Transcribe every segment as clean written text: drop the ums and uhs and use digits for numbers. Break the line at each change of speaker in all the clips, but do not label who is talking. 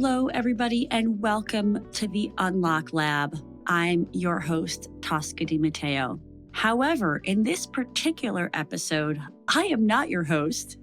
Hello, everybody, and welcome to the Unlock Lab. I'm your host, Tosca DiMatteo. However, in this particular episode, I am not your host.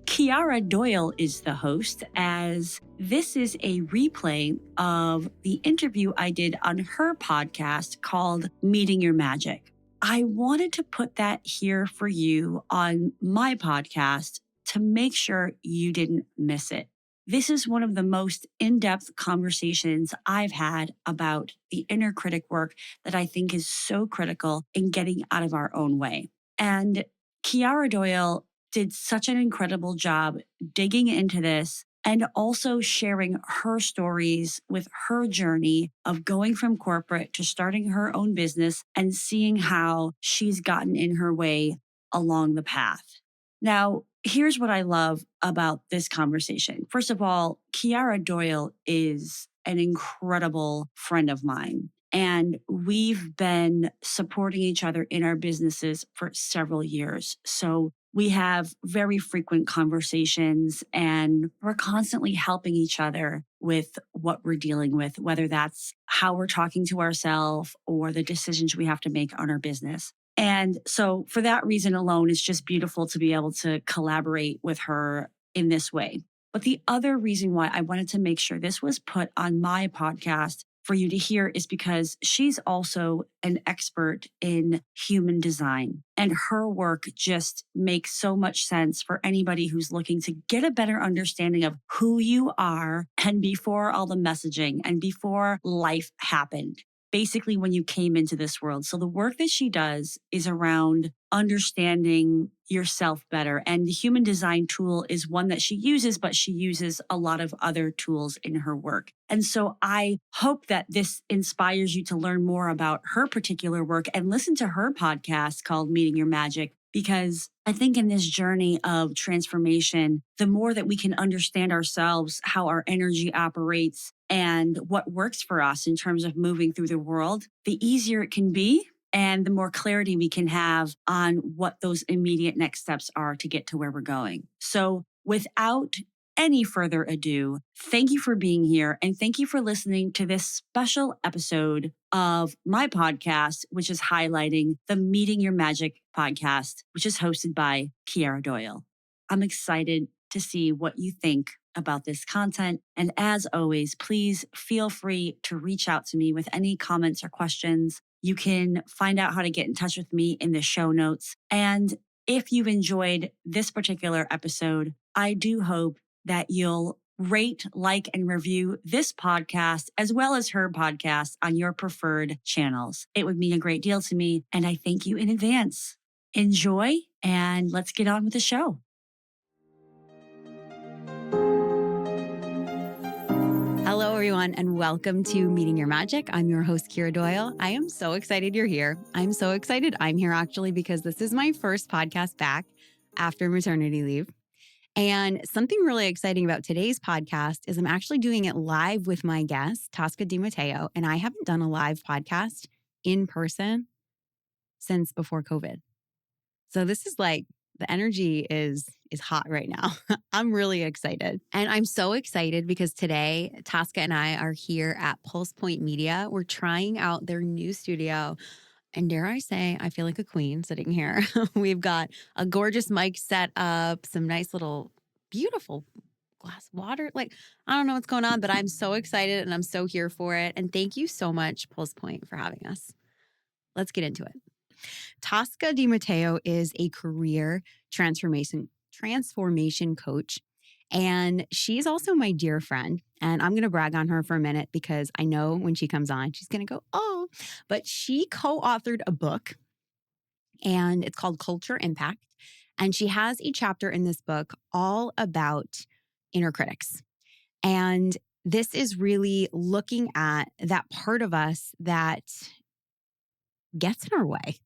Kiera Doyle is the host, as this is a replay of the interview I did on her podcast called Meeting Your Magic. I wanted to put that here for you on my podcast to make sure you didn't miss it. This is one of the most in-depth conversations I've had about the inner critic work that I think is so critical in getting out of our own way. And Kiera Doyle did such an incredible job digging into this and also sharing her stories with her journey of going from corporate to starting her own business and seeing how she's gotten in her way along the path. Now, here's what I love about this conversation. First of all, Kiera Doyle is an incredible friend of mine, and we've been supporting each other in our businesses for several years. So we have very frequent conversations, and we're constantly helping each other with what we're dealing with, whether that's how we're talking to ourselves or the decisions we have to make on our business. And so for that reason alone, it's just beautiful to be able to collaborate with her in this way. But the other reason why I wanted to make sure this was put on my podcast for you to hear is because she's also an expert in human design. And her work just makes so much sense for anybody who's looking to get a better understanding of who you are and before all the messaging and before life happened. Basically, when you came into this world. So the work that she does is around understanding yourself better. And the human design tool is one that she uses, but she uses a lot of other tools in her work. And so I hope that this inspires you to learn more about her particular work and listen to her podcast called Meeting Your Magic, because I think in this journey of transformation, the more that we can understand ourselves, how our energy operates, and what works for us in terms of moving through the world, the easier it can be and the more clarity we can have on what those immediate next steps are to get to where we're going. So without any further ado, thank you for being here and thank you for listening to this special episode of my podcast, which is highlighting the Meeting Your Magic podcast, which is hosted by Kiera Doyle. I'm excited to see what you think about this content. And as always, please feel free to reach out to me with any comments or questions. You can find out how to get in touch with me in the show notes. And if you've enjoyed this particular episode, I do hope that you'll rate, like, and review this podcast as well as her podcast on your preferred channels. It would mean a great deal to me, and I thank you in advance. Enjoy, and let's get on with the show. Hello, everyone, and welcome to Meeting Your Magic. I'm your host, Kiera Doyle. I am so excited you're here. I'm so excited I'm here, actually, because this is my first podcast back after maternity leave. And something really exciting about today's podcast is I'm actually doing it live with my guest, Tosca DiMatteo, and I haven't done a live podcast in person since before COVID. So this is like, the energy is hot right now. I'm really excited. And I'm so excited because today, Tosca and I are here at Pulse Point Media. We're trying out their new studio. And dare I say, I feel like a queen sitting here. We've got a gorgeous mic set up, some nice little, beautiful glass water. Like, I don't know what's going on, but I'm so excited and I'm so here for it. And thank you so much, Pulse Point, for having us. Let's get into it. Tosca DiMatteo is a career transformation coach. And she's also my dear friend. And I'm going to brag on her for a minute because I know when she comes on, she's going to go, oh, but she co-authored a book and it's called Culture Impact. And she has a chapter in this book all about inner critics. And this is really looking at that part of us that gets in our way.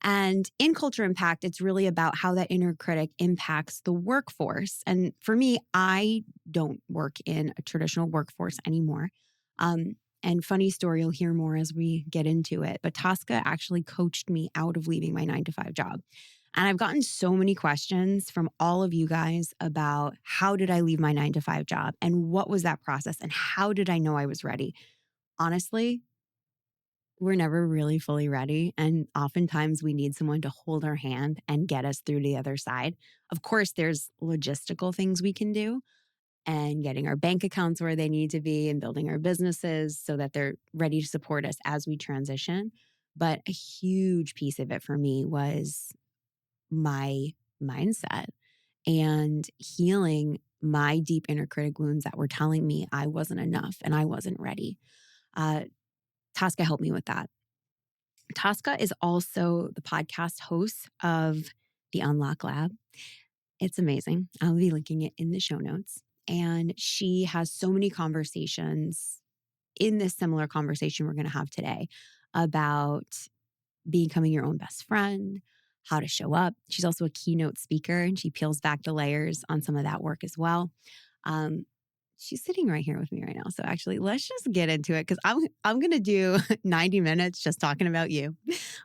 And in Culture Impact, it's really about how that inner critic impacts the workforce. And for me, I don't work in a traditional workforce anymore. And funny story, you'll hear more as we get into it. But Tosca actually coached me out of leaving my 9-to-5 job.
And I've gotten so many questions from all of you guys about how did I leave my 9 to 5 job and what was that process and how did I know I was ready? Honestly, we're never really fully ready. And oftentimes we need someone to hold our hand and get us through to the other side. Of course, there's logistical things we can do and getting our bank accounts where they need to be and building our businesses so that they're ready to support us as we transition. But a huge piece of it for me was my mindset and healing my deep inner critic wounds that were telling me I wasn't enough and I wasn't ready. Uh, Tosca helped me with that. Tosca is also the podcast host of the Unlock Lab. It's amazing. I'll be linking it in the show notes. And she has so many conversations in this similar conversation we're going to have today about becoming your own best friend, how to show up. She's also a keynote speaker and she peels back the layers on some of that work as well. Um, she's sitting right here with me right now. So actually, let's just get into it because I'm going to do 90 minutes just talking about you.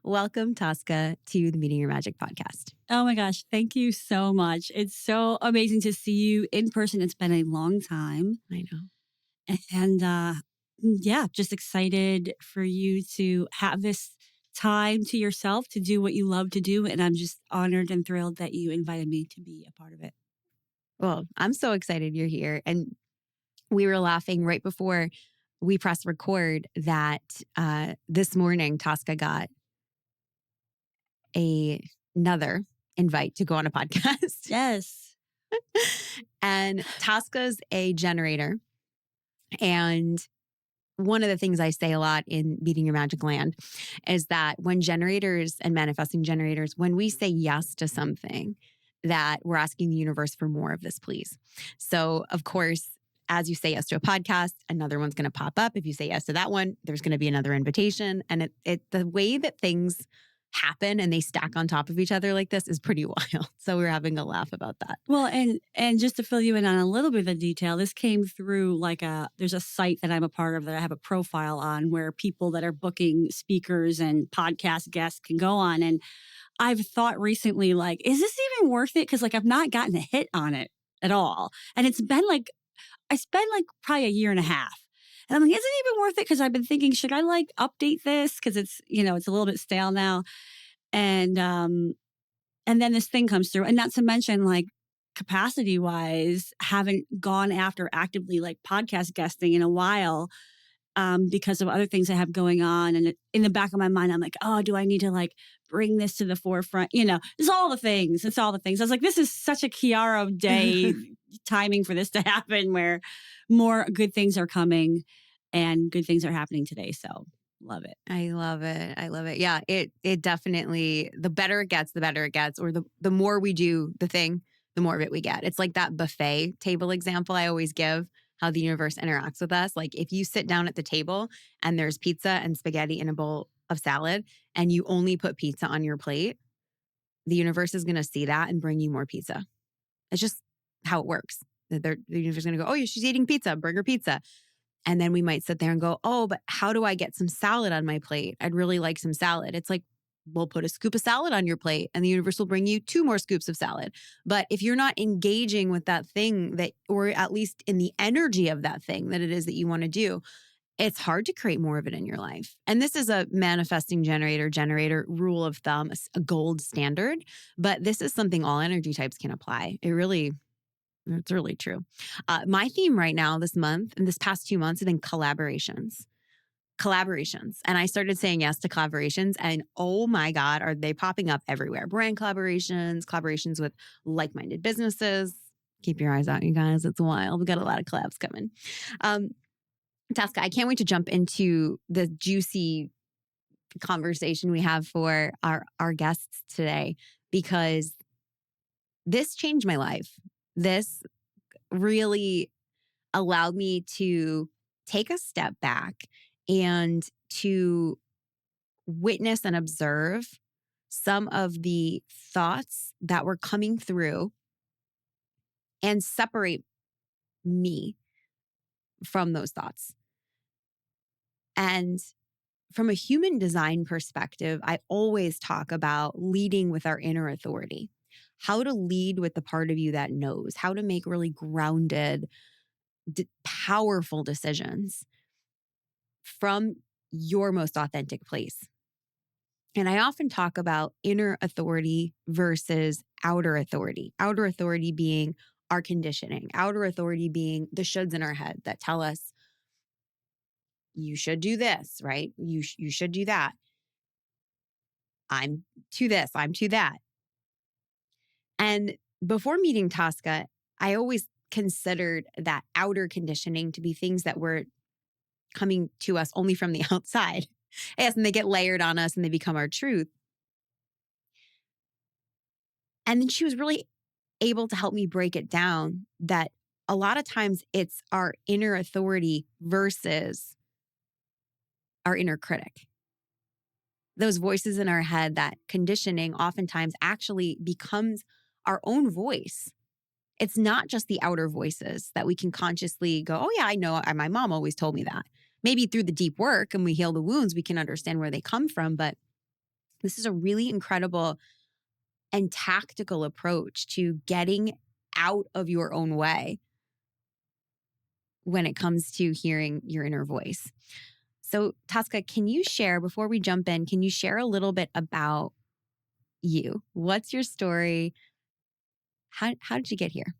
Welcome, Tosca, to the Meeting Your Magic podcast.
Oh my gosh, thank you so much. It's so amazing to see you in person. It's been a long time.
I know.
And yeah, just excited for you to have this time to yourself to do what you love to do. And I'm just honored and thrilled that you invited me to be a part of it.
Well, I'm so excited you're here. And we were laughing right before we pressed record that this morning Tosca got another invite to go on a podcast.
Yes.
And Tosca's a generator. And one of the things I say a lot in Meeting Your Magic Land is that when generators and manifesting generators, when we say yes to something, that we're asking the universe for more of this, please. So, of course, as you say yes to a podcast, another one's going to pop up. If you say yes to that one, there's going to be another invitation. And the way that things happen and they stack on top of each other like this is pretty wild. So we're having a laugh about that.
Well, and just to fill you in on a little bit of the detail, this came through there's a site that I'm a part of that I have a profile on where people that are booking speakers and podcast guests can go on. And I've thought recently, is this even worth it? Because I've not gotten a hit on it at all. And it's been I spent probably a year and a half. And I'm like, is it even worth it? Because I've been thinking, should I update this? Because it's, it's a little bit stale now. And then this thing comes through. And not to mention capacity wise, haven't gone after actively podcast guesting in a while. Because of other things I have going on. And in the back of my mind, I'm like, oh, do I need to bring this to the forefront? It's all the things. It's all the things. I was like, this is such a Kiera day timing for this to happen where more good things are coming and good things are happening today. So love it.
I love it. I love it. Yeah, it definitely, the better it gets, or the more we do the thing, the more of it we get. It's like that buffet table example I always give, how the universe interacts with us. Like if you sit down at the table and there's pizza and spaghetti in a bowl of salad and you only put pizza on your plate, the universe is going to see that and bring you more pizza. It's just how it works. The universe is going to go, oh, she's eating pizza, bring her pizza. And then we might sit there and go, oh, but how do I get some salad on my plate? I'd really like some salad. It's like, we'll put a scoop of salad on your plate and the universe will bring you 2 more scoops of salad. But if you're not engaging with that thing or at least in the energy of that thing that it is that you want to do, it's hard to create more of it in your life. And this is a manifesting generator rule of thumb, a gold standard. But this is something all energy types can apply. It's really true. My theme right now this month and this past 2 months have been collaborations. And I started saying yes to collaborations and oh my God, are they popping up everywhere? Brand collaborations with like-minded businesses. Keep your eyes out, you guys. It's wild. We've got a lot of collabs coming. Tosca, I can't wait to jump into the juicy conversation we have for our guests today because this changed my life. This really allowed me to take a step back and to witness and observe some of the thoughts that were coming through and separate me from those thoughts. And from a human design perspective, I always talk about leading with our inner authority, how to lead with the part of you that knows, how to make really grounded, powerful decisions from your most authentic place. And I often talk about inner authority versus outer authority. Outer authority being our conditioning, outer authority being the shoulds in our head that tell us, you should do this, right? You should do that. I'm to this, I'm to that. And before meeting Tosca, I always considered that outer conditioning to be things that were coming to us only from the outside. Yes, and they get layered on us and they become our truth. And then she was really able to help me break it down that a lot of times it's our inner authority versus our inner critic. Those voices in our head, that conditioning oftentimes actually becomes our own voice. It's not just the outer voices that we can consciously go, oh yeah, I know, my mom always told me that. Maybe through the deep work and we heal the wounds, we can understand where they come from. But this is a really incredible and tactical approach to getting out of your own way when it comes to hearing your inner voice. So, Tosca, can you share, before we jump in, can you share a little bit about you? What's your story? How did you get here?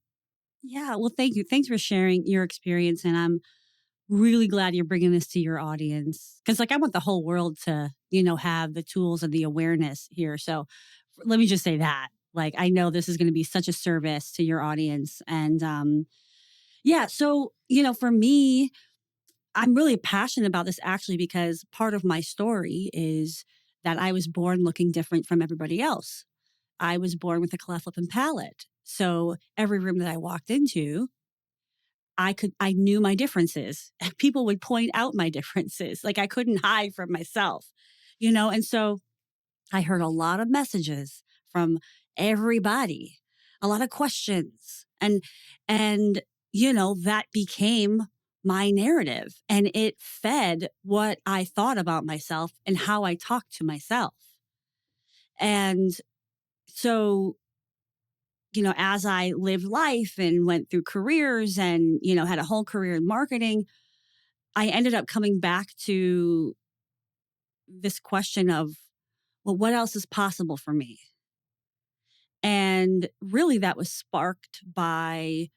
Yeah, well, thank you. Thanks for sharing your experience. And I'm really glad you're bringing this to your audience because, like, I want the whole world to, have the tools and the awareness here. So let me just say that. Like, I know this is going to be such a service to your audience. And yeah, so, for me, I'm really passionate about this actually because part of my story is that I was born looking different from everybody else. I was born with a cleft lip and palate. So every room that I walked into, I knew my differences. People would point out my differences. Like I couldn't hide from myself, and so I heard a lot of messages from everybody, a lot of questions. And that became my narrative and it fed what I thought about myself and how I talked to myself. And so, as I lived life and went through careers and, had a whole career in marketing, I ended up coming back to this question of, well, what else is possible for me? And really that was sparked by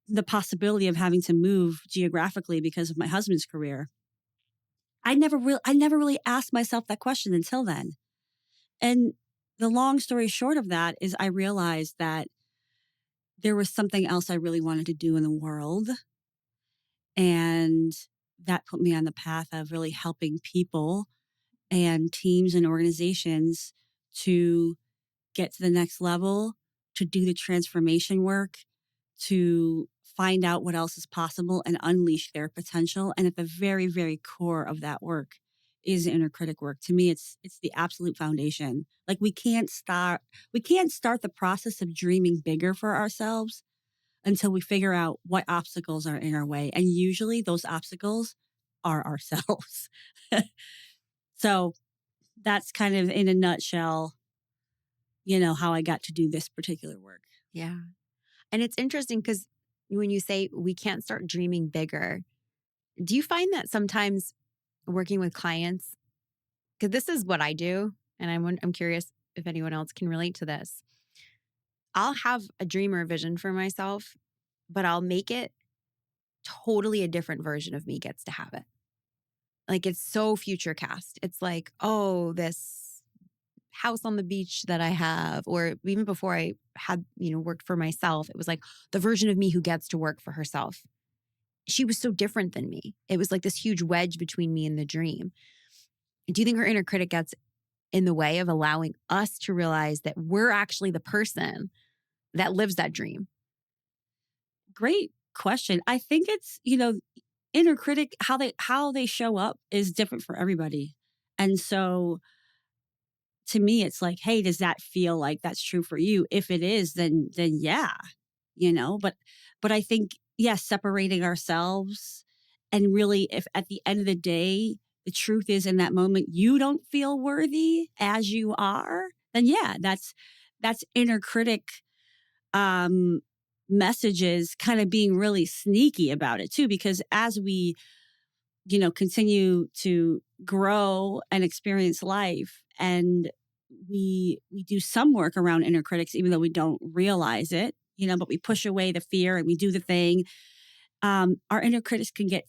the possibility of having to move geographically because of my husband's career. I never really asked myself that question until then. And the long story short of that is I realized that there was something else I really wanted to do in the world. And that put me on the path of really helping people and teams and organizations to get to the next level, to do the transformation work, to find out what else is possible and unleash their potential. And at the very, very core of that work is inner critic work. To me, it's the absolute foundation. Like we can't start the process of dreaming bigger for ourselves until we figure out what obstacles are in our way. And usually those obstacles are ourselves. So that's kind of in a nutshell, how I got to do this particular work.
Yeah. And it's interesting because when you say we can't start dreaming bigger, do you find that sometimes working with clients, because this is what I do, and I'm curious if anyone else can relate to this. I'll have a dream or a vision for myself, but I'll make it totally a different version of me gets to have it. Like it's so future cast. It's like, oh, this house on the beach that I have, or even before I had, worked for myself, it was like the version of me who gets to work for herself. She was so different than me. It was like this huge wedge between me and the dream. Do you think her inner critic gets in the way of allowing us to realize that we're actually the person that lives that dream?
Great question. I think it's, inner critic, how they show up is different for everybody. And so to me, it's like, hey, does that feel like that's true for you? If it is, then yeah, but I think, yes, separating ourselves and really if at the end of the day, the truth is in that moment you don't feel worthy as you are, then yeah, that's inner critic um messages kind of being really sneaky about it too, because as we continue to grow and experience life, and we do some work around inner critics even though we don't realize it, but we push away the fear and we do the thing. Our inner critics can get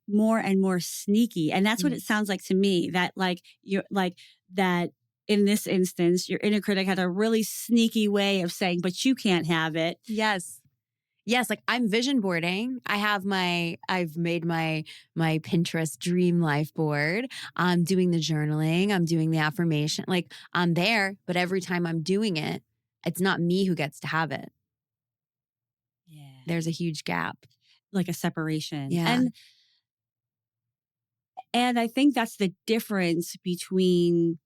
more and more sneaky, and that's what it sounds like to me, that like you're like that in this instance your inner critic had a really sneaky way of saying, but you can't have it.
Yes, like I'm vision boarding. I've made my Pinterest dream life board. I'm doing the journaling. I'm doing the affirmation. Like I'm there, but every time I'm doing it, it's not me who gets to have it.
Yeah.
There's a huge gap.
Like a separation.
Yeah.
And I think that's the difference between,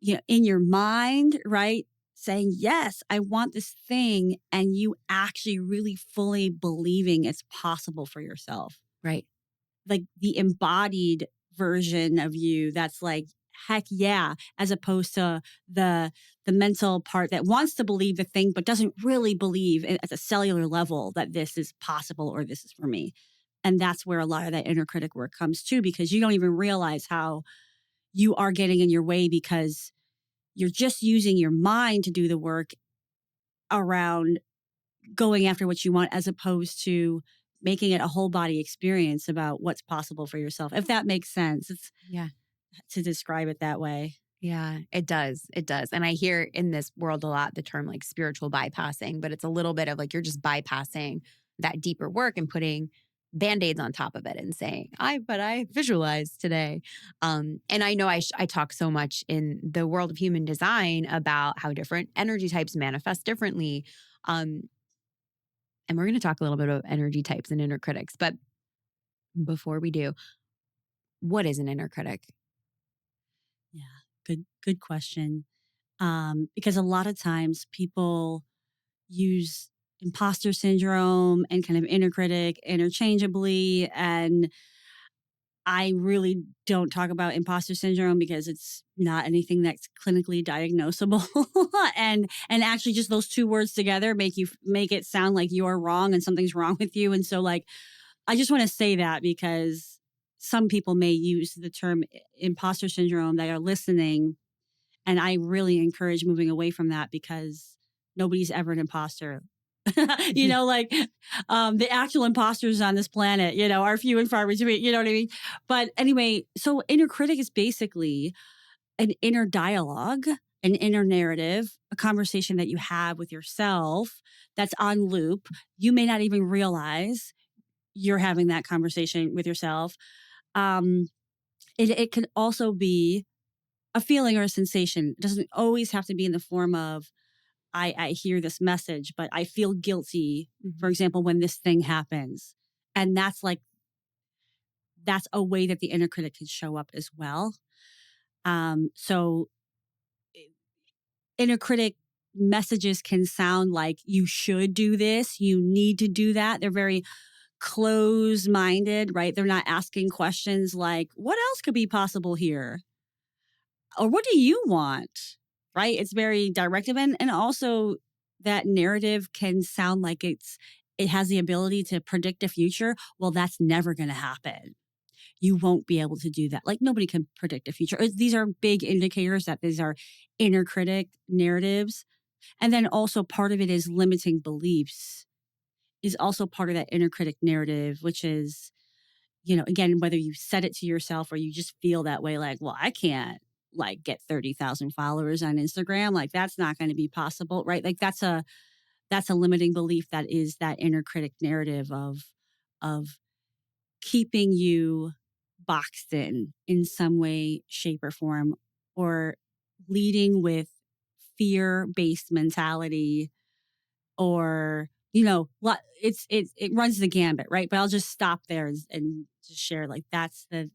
in your mind, right? Saying, yes, I want this thing, and you actually really fully believing it's possible for yourself.
Right.
Like the embodied version of you that's like, heck yeah, as opposed to the mental part that wants to believe the thing, but doesn't really believe at a cellular level that this is possible or this is for me. And that's where a lot of that inner critic work comes to, because you don't even realize how you are getting in your way because you're just using your mind to do the work around going after what you want, as opposed to making it a whole body experience about what's possible for yourself. If that makes sense. It's to describe it that way.
Yeah, it does. It does. And I hear in this world a lot the term like spiritual bypassing, but it's a little bit of like you're just bypassing that deeper work and putting Band-Aids on top of it and saying, I visualized today. And I know I talk so much in the world of human design about how different energy types manifest differently. And we're going to talk a little bit about energy types and inner critics. But before we do, what is an inner critic?
Yeah, good question. Because a lot of times people use imposter syndrome and kind of inner critic interchangeably. And I really don't talk about imposter syndrome because it's not anything that's clinically diagnosable. and actually just those two words together make it sound like you're wrong and something's wrong with you. And so like, I just want to say that because some people may use the term imposter syndrome that are listening. And I really encourage moving away from that, because nobody's ever an imposter. The actual imposters on this planet, are few and far between, you know what I mean? But anyway, so inner critic is basically an inner dialogue, an inner narrative, a conversation that you have with yourself that's on loop. You may not even realize you're having that conversation with yourself. It can also be a feeling or a sensation. It doesn't always have to be in the form of, I hear this message, but I feel guilty, for example, when this thing happens. And that's a way that the inner critic can show up as well. So inner critic messages can sound like you should do this, you need to do that. They're very close-minded, right? They're not asking questions like, what else could be possible here? Or what do you want? Right? It's very directive. And also that narrative can sound like it has the ability to predict a future. Well, that's never going to happen. You won't be able to do that. Like nobody can predict a future. These are big indicators that these are inner critic narratives. And then also part of it is limiting beliefs is also part of that inner critic narrative, which is, again, whether you said it to yourself or you just feel that way, like, well, I can't like get 30,000 followers on Instagram. Like that's not going to be possible, right? Like that's a limiting belief. That is that inner critic narrative of keeping you boxed in some way, shape, or form, or leading with fear-based mentality, or it runs the gambit, right? But I'll just stop there and just share like that's the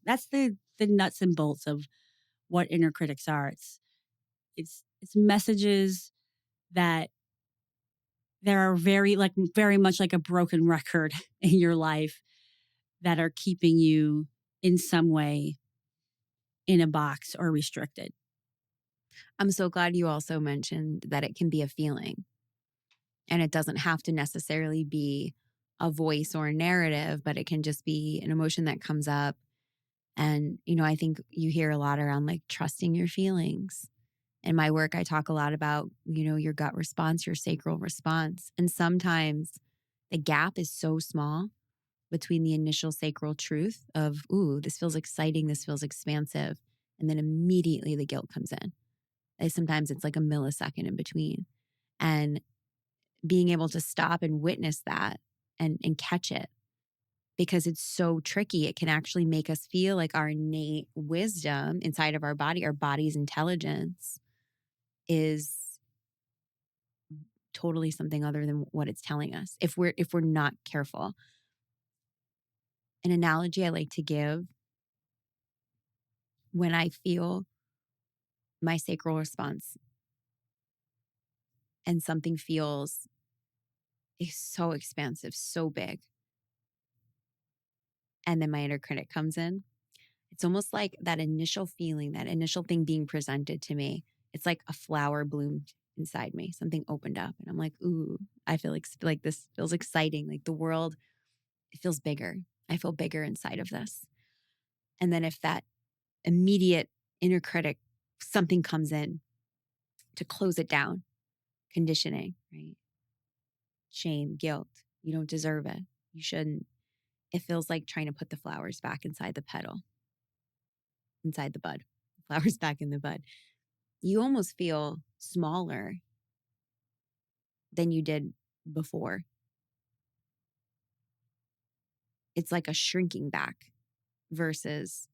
nuts and bolts of what inner critics are. It's messages that there are very much like a broken record in your life that are keeping you in some way in a box or restricted.
I'm so glad you also mentioned that it can be a feeling, and it doesn't have to necessarily be a voice or a narrative, but it can just be an emotion that comes up. And, I think you hear a lot around like trusting your feelings. In my work, I talk a lot about, your gut response, your sacral response. And sometimes the gap is so small between the initial sacral truth of, ooh, this feels exciting, this feels expansive. And then immediately the guilt comes in. And sometimes it's like a millisecond in between. And being able to stop and witness that and catch it, because it's so tricky. It can actually make us feel like our innate wisdom inside of our body's intelligence is totally something other than what it's telling us if we're not careful. An analogy I like to give: when I feel my sacral response and something feels so expansive, so big, and then my inner critic comes in, it's almost like that initial feeling, that initial thing being presented to me. It's like a flower bloomed inside me. Something opened up and I'm like, ooh, I feel like this feels exciting. Like the world, it feels bigger. I feel bigger inside of this. And then if that immediate inner critic, something comes in to close it down, conditioning, right? Shame, guilt. You don't deserve it. You shouldn't. It feels like trying to put the flowers back inside the petal, inside the bud, flowers back in the bud. You almost feel smaller than you did before. It's like a shrinking back versus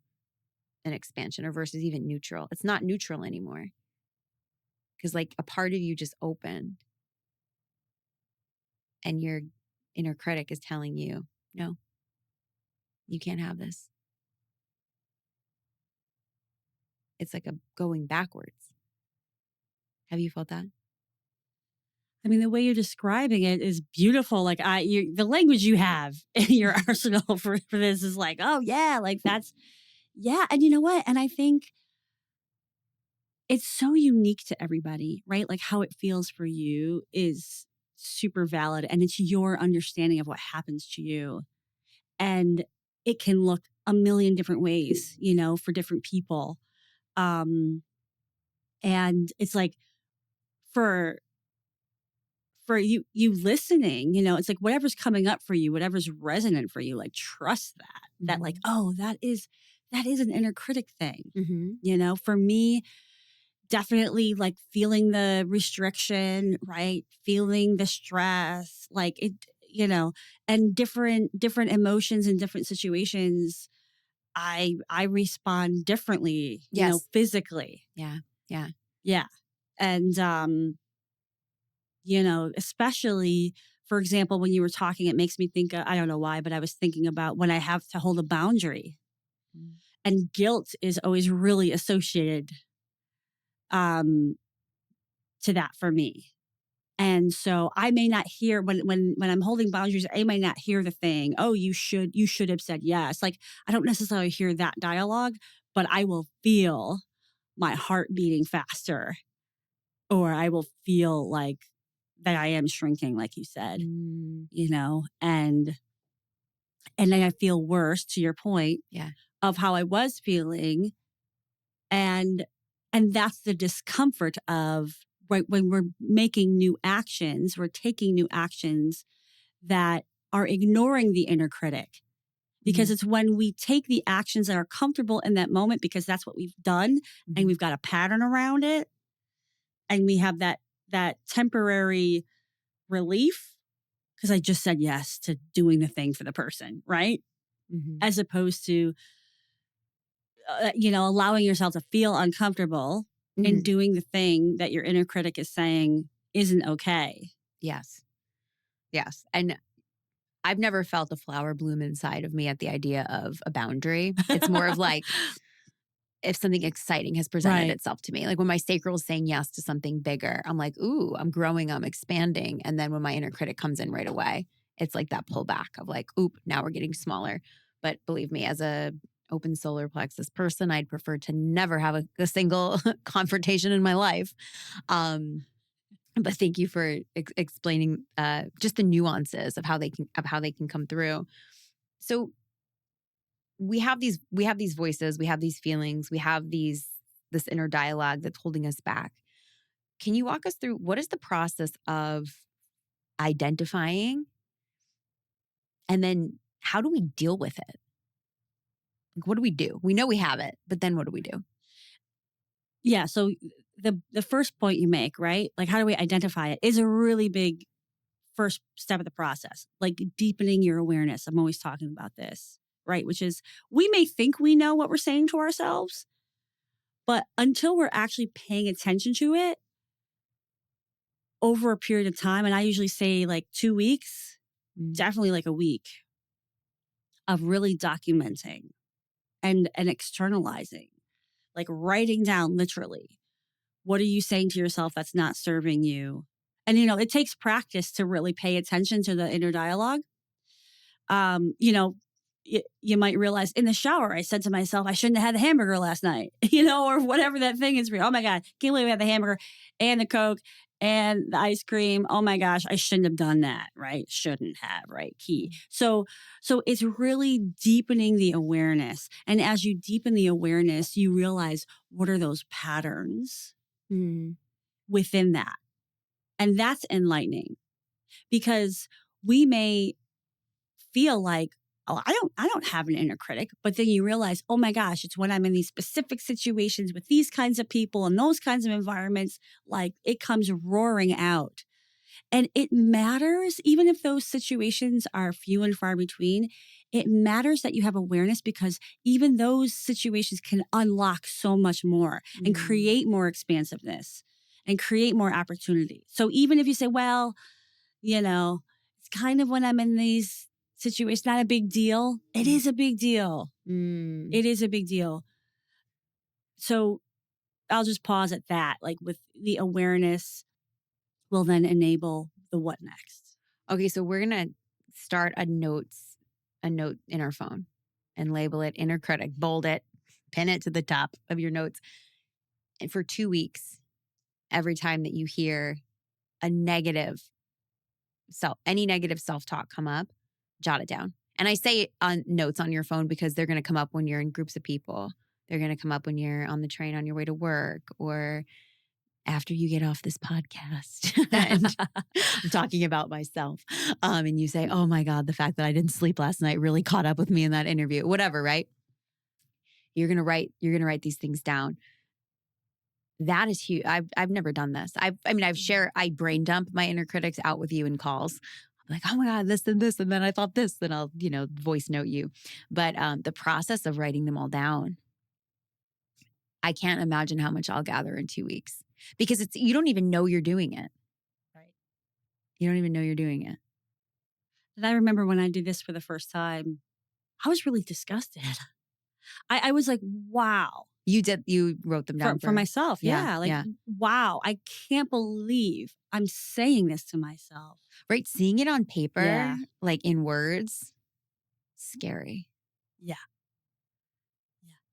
an expansion, or versus even neutral. It's not neutral anymore, because like a part of you just opened and your inner critic is telling you, no, you can't have this. It's like a going backwards. Have you felt that?
I mean, the way you're describing it is beautiful. Like the language you have in your arsenal for this is like, oh yeah, like that's, yeah. And you know what? And I think it's so unique to everybody, right? Like how it feels for you is super valid, and it's your understanding of what happens to you. And it can look a million different ways, for different people. And it's like for you listening, it's like whatever's coming up for you, whatever's resonant for you, like trust that like, oh, that is an inner critic thing. For me, definitely like feeling the restriction, right? Feeling the stress, like it, and different emotions in different situations. I respond differently,
Yes.
physically.
Yeah.
And, especially, for example, when you were talking, it makes me think, I don't know why, but I was thinking about when I have to hold a boundary, and guilt is always really associated to that for me. And so I may not hear when I'm holding boundaries, I may not hear the thing, oh, you should have said yes. Like I don't necessarily hear that dialogue, but I will feel my heart beating faster, or I will feel like that I am shrinking, like you said, and then I feel worse, to your point, of how I was feeling. And that's the discomfort of, right, when we're making new actions, we're taking new actions that are ignoring the inner critic. Because it's when we take the actions that are comfortable in that moment, because that's what we've done, and we've got a pattern around it, and we have that temporary relief because I just said yes to doing the thing for the person, right? As opposed to, allowing yourself to feel uncomfortable and doing the thing that your inner critic is saying isn't okay.
Yes. And I've never felt a flower bloom inside of me at the idea of a boundary. It's more of like if something exciting has presented itself to me. Like when my sacral is saying yes to something bigger, I'm like, ooh, I'm growing, I'm expanding. And then when my inner critic comes in right away, it's like that pullback of like, oop, now we're getting smaller. But believe me, as a open solar plexus person. I'd prefer to never have a single confrontation in my life. But thank you for explaining just the nuances of how they can come through. So we have these voices, we have these feelings, we have this inner dialogue that's holding us back. Can you walk us through what is the process of identifying, and then how do we deal with it? Like, what do we do? We know we have it, but then what do we do?
Yeah. So the first point you make, right? Like, how do we identify it is a really big first step of the process, like deepening your awareness. I'm always talking about this, right? Which is we may think we know what we're saying to ourselves, but until we're actually paying attention to it over a period of time, and I usually say like 2 weeks, definitely like a week of really documenting and externalizing, like writing down literally, what are you saying to yourself that's not serving you? And, it takes practice to really pay attention to the inner dialogue. You might realize in the shower, I said to myself, I shouldn't have had the hamburger last night, or whatever that thing is for you. Oh my God, can't believe I had the hamburger and the Coke and the ice cream. Oh my gosh, I shouldn't have done that, right? Shouldn't have, right? Key. So it's really deepening the awareness. And as you deepen the awareness, you realize what are those patterns within that. And that's enlightening because we may feel like, oh, I don't have an inner critic, but then you realize, oh my gosh, it's when I'm in these specific situations with these kinds of people and those kinds of environments, like it comes roaring out. And it matters, even if those situations are few and far between, it matters that you have awareness because even those situations can unlock so much more and create more expansiveness and create more opportunity. So even if you say, well, it's kind of when I'm in these situations, not a big deal. It is a big deal. It is a big deal. So I'll just pause at that. Like with the awareness will then enable the what next.
Okay, so we're going to start a note in our phone and label it Inner Critic, bold it, pin it to the top of your notes. And for 2 weeks, every time that you hear any negative self-talk come up, jot it down. And I say it on notes on your phone because they're going to come up when you're in groups of people. They're going to come up when you're on the train on your way to work or after you get off this podcast. And I'm talking about myself. And you say, oh my God, the fact that I didn't sleep last night really caught up with me in that interview, whatever, right? You're going to write these things down. That is huge. I've never done this. I brain dump my inner critics out with you in calls. I'm like, oh my God, this and this. And then I thought this, then I'll, voice note you. But the process of writing them all down, I can't imagine how much I'll gather in 2 weeks because you don't even know you're doing it.
Right.
You don't even know you're doing it.
And I remember when I did this for the first time, I was really disgusted. I was like, wow.
You wrote them down
for myself. Yeah. Wow. I can't believe I'm saying this to myself.
Right. Seeing it on paper, like in words, scary.
Yeah.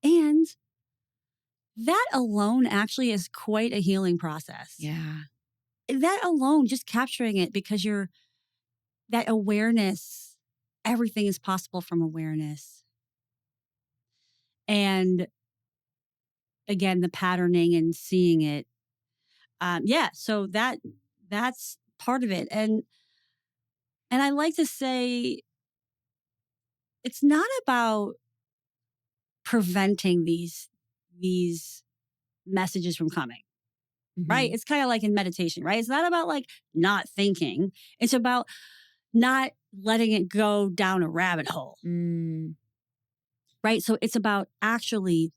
And that alone actually is quite a healing process.
Yeah.
That alone, just capturing it because that awareness, everything is possible from awareness. And again, the patterning and seeing it. So that's part of it. And I like to say it's not about preventing these messages from coming. Right? It's kind of like in meditation, right? It's not about like not thinking. It's about not letting it go down a rabbit hole. Right? So it's about actually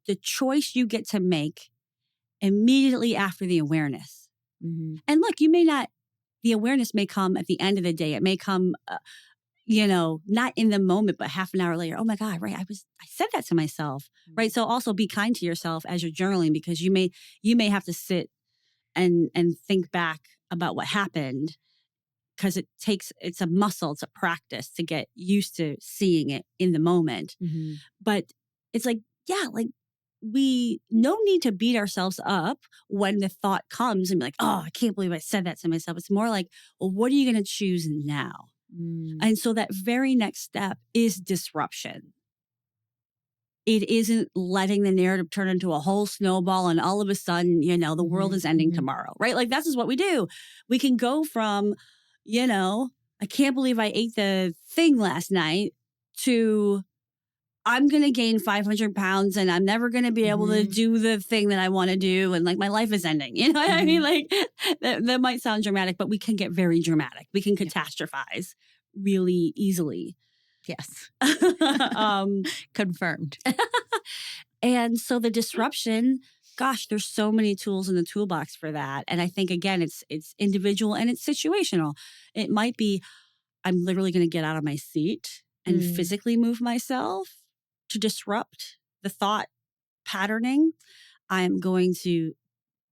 the choice you get to make immediately after the awareness. And look, the awareness may come at the end of the day. It may come, not in the moment, but half an hour later. Oh my God, right. I said that to myself, right? So also be kind to yourself as you're journaling because you may have to sit and think back about what happened because it's a muscle, it's a practice to get used to seeing it in the moment. But it's like, yeah, like we no need to beat ourselves up when the thought comes and be like, oh, I can't believe I said that to myself. It's more like, well, what are you going to choose now? And so that very next step is disruption. It isn't letting the narrative turn into a whole snowball and all of a sudden, the world is ending tomorrow, right? Like that's just what we do. We can go from, I can't believe I ate the thing last night to I'm going to gain 500 pounds and I'm never going to be able to do the thing that I want to do. And like my life is ending. You know what I mean? Like that might sound dramatic, but we can get very dramatic. We can catastrophize really easily.
Yes. Confirmed.
And so the disruption, gosh, there's so many tools in the toolbox for that. And I think, again, it's individual and it's situational. It might be, I'm literally going to get out of my seat and physically move myself to disrupt the thought patterning. I'm going to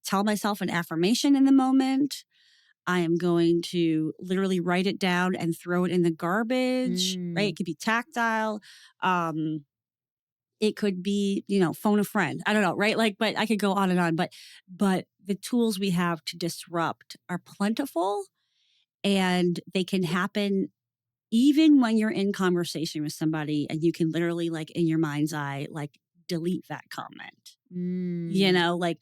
tell myself an affirmation in the moment. I am going to literally write it down and throw it in the garbage, right? It could be tactile. It could be, phone a friend. I don't know, right? Like, but I could go on and on. But the tools we have to disrupt are plentiful and they can happen even when you're in conversation with somebody and you can literally like in your mind's eye, like delete that comment, like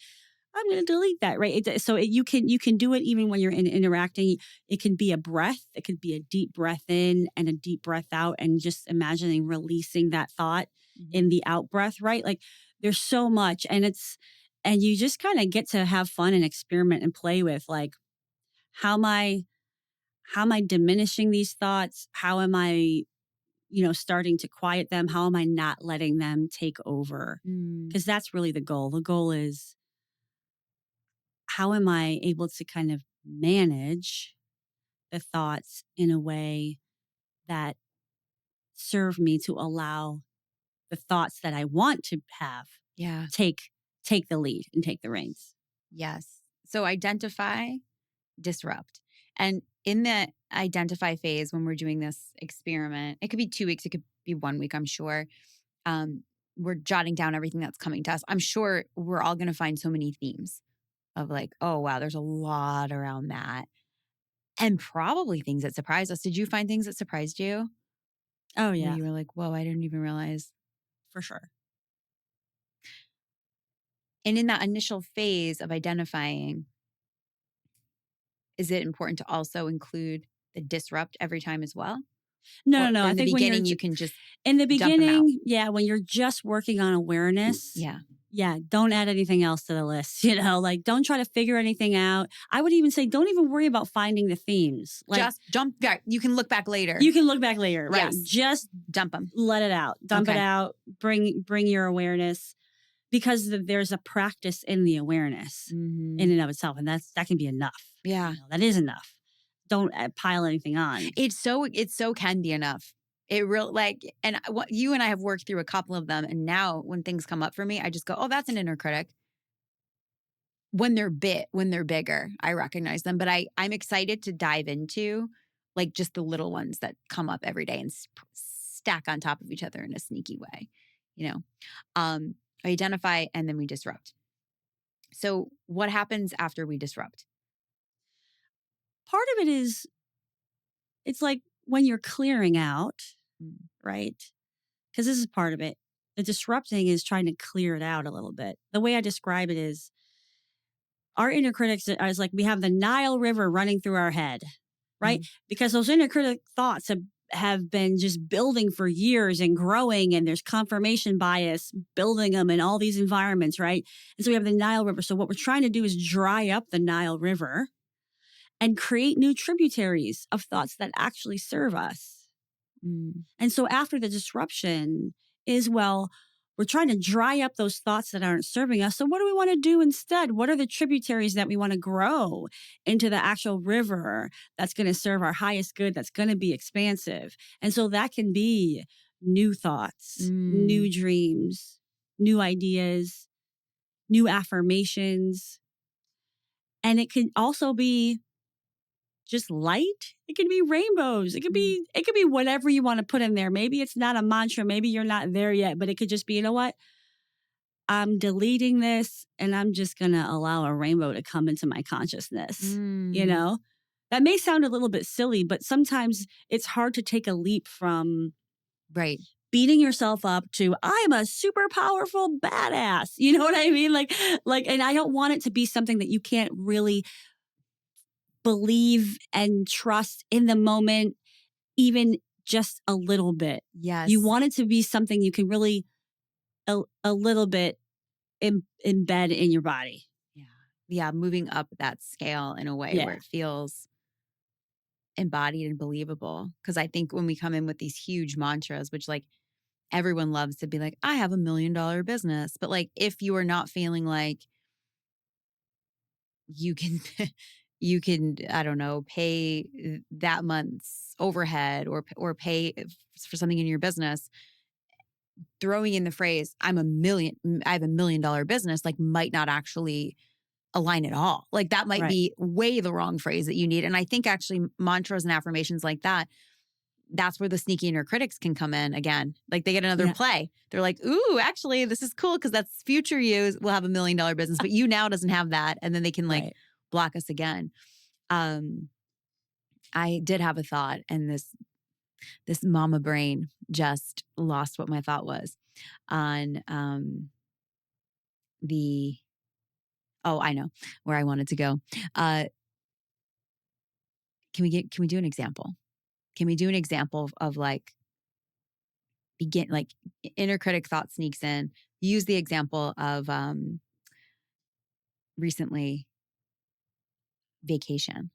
I'm going to delete that. Right. You can do it even when you're interacting. It can be a breath. It could be a deep breath in and a deep breath out and just imagining releasing that thought in the out breath. Right. Like there's so much and you just kind of get to have fun and experiment and play with like, how am I diminishing these thoughts? How am I, starting to quiet them? How am I not letting them take over? Because that's really the goal. The goal is, how am I able to kind of manage the thoughts in a way that serve me to allow the thoughts that I want to have take the lead and take the reins?
Yes. So identify, disrupt. And in the identify phase, when we're doing this experiment, it could be 2 weeks, it could be 1 week, I'm sure. We're jotting down everything that's coming to us. I'm sure we're all going to find so many themes of like, oh, wow, there's a lot around that. And probably things that surprised us. Did you find things that surprised you?
Oh, yeah.
Where you were like, whoa, I didn't even realize.
For sure.
And in that initial phase of identifying, is it important to also include the disrupt every time as well?
No.
In
I
the
think
beginning, you can just
in the
dump them out.
beginning, when you're just working on awareness, don't add anything else to the list. Like don't try to figure anything out. I would even say don't even worry about finding the themes. Like,
just jump back. You can look back later.
Right?
Yes.
Just
dump them.
Let it out. Dump it out. Bring your awareness, because there's a practice in the awareness in and of itself, and that can be enough.
Yeah,
that is enough. Don't pile anything on.
It so can be enough. It real and what you and I have worked through a couple of them, and now when things come up for me, I just go, oh, that's an inner critic. When they're bigger, I recognize them, but I'm excited to dive into like just the little ones that come up every day and stack on top of each other in a sneaky way. Identify and then we disrupt. So what happens after we disrupt?
Part of it is, it's like when you're clearing out, right? Because this is part of it. The disrupting is trying to clear it out a little bit. The way I describe it is, our inner critics is like we have the Nile River running through our head, right? Because those inner critic thoughts have been just building for years and growing, and there's confirmation bias building them in all these environments, right? And so we have the Nile River. So what we're trying to do is dry up the Nile River and create new tributaries of thoughts that actually serve us. And so after the disruption is, we're trying to dry up those thoughts that aren't serving us. So what do we want to do instead? What are the tributaries that we want to grow into the actual river that's going to serve our highest good, that's going to be expansive? And so that can be new thoughts, new dreams, new ideas, new affirmations. And it can also be just light. It can be rainbows. It could be whatever you want to put in there. Maybe it's not a mantra. Maybe you're not there yet, but it could just be, you know what? I'm deleting this and I'm just going to allow a rainbow to come into my consciousness. You know, that may sound a little bit silly, but sometimes it's hard to take a leap from beating yourself up to I'm a super powerful badass. You know what I mean? Like, and I don't want it to be something that you can't really believe and trust in the moment, even just a little bit.
Yes.
You want it to be something you can really a little bit embed in your body.
Yeah. Yeah. Moving up that scale in a way where it feels embodied and believable. Because I think when we come in with these huge mantras, which like everyone loves to be like, I have $1 million business. But like, if you are not feeling like you can, I don't know, pay that month's overhead or pay for something in your business, throwing in the phrase, I have $1 million business, like might not actually align at all. Like that might be way the wrong phrase that you need. And I think actually mantras and affirmations like that, that's where the sneaky inner critics can come in again. Like they get another play. They're like, ooh, actually this is cool because that's future you will have $1 million business, but you now doesn't have that. And then they can like block us again. I did have a thought and this mama brain just lost what my thought was on I know where I wanted to go. Can we do an example? Can we do an example of like inner critic thought sneaks in? Use the example of recently vacation.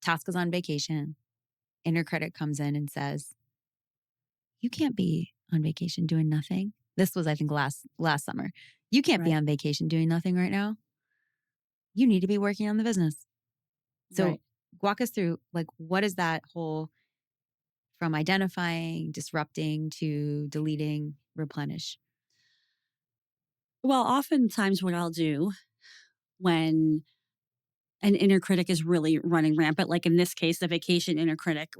Tosca's on vacation. Inner critic comes in and says, you can't be on vacation doing nothing. This was, I think, last summer. You can't be on vacation doing nothing right now. You need to be working on the business. So walk us through, like, what is that whole from identifying, disrupting to deleting, replenish?
Well, oftentimes what I'll do when an inner critic is really running rampant, like in this case, the vacation inner critic,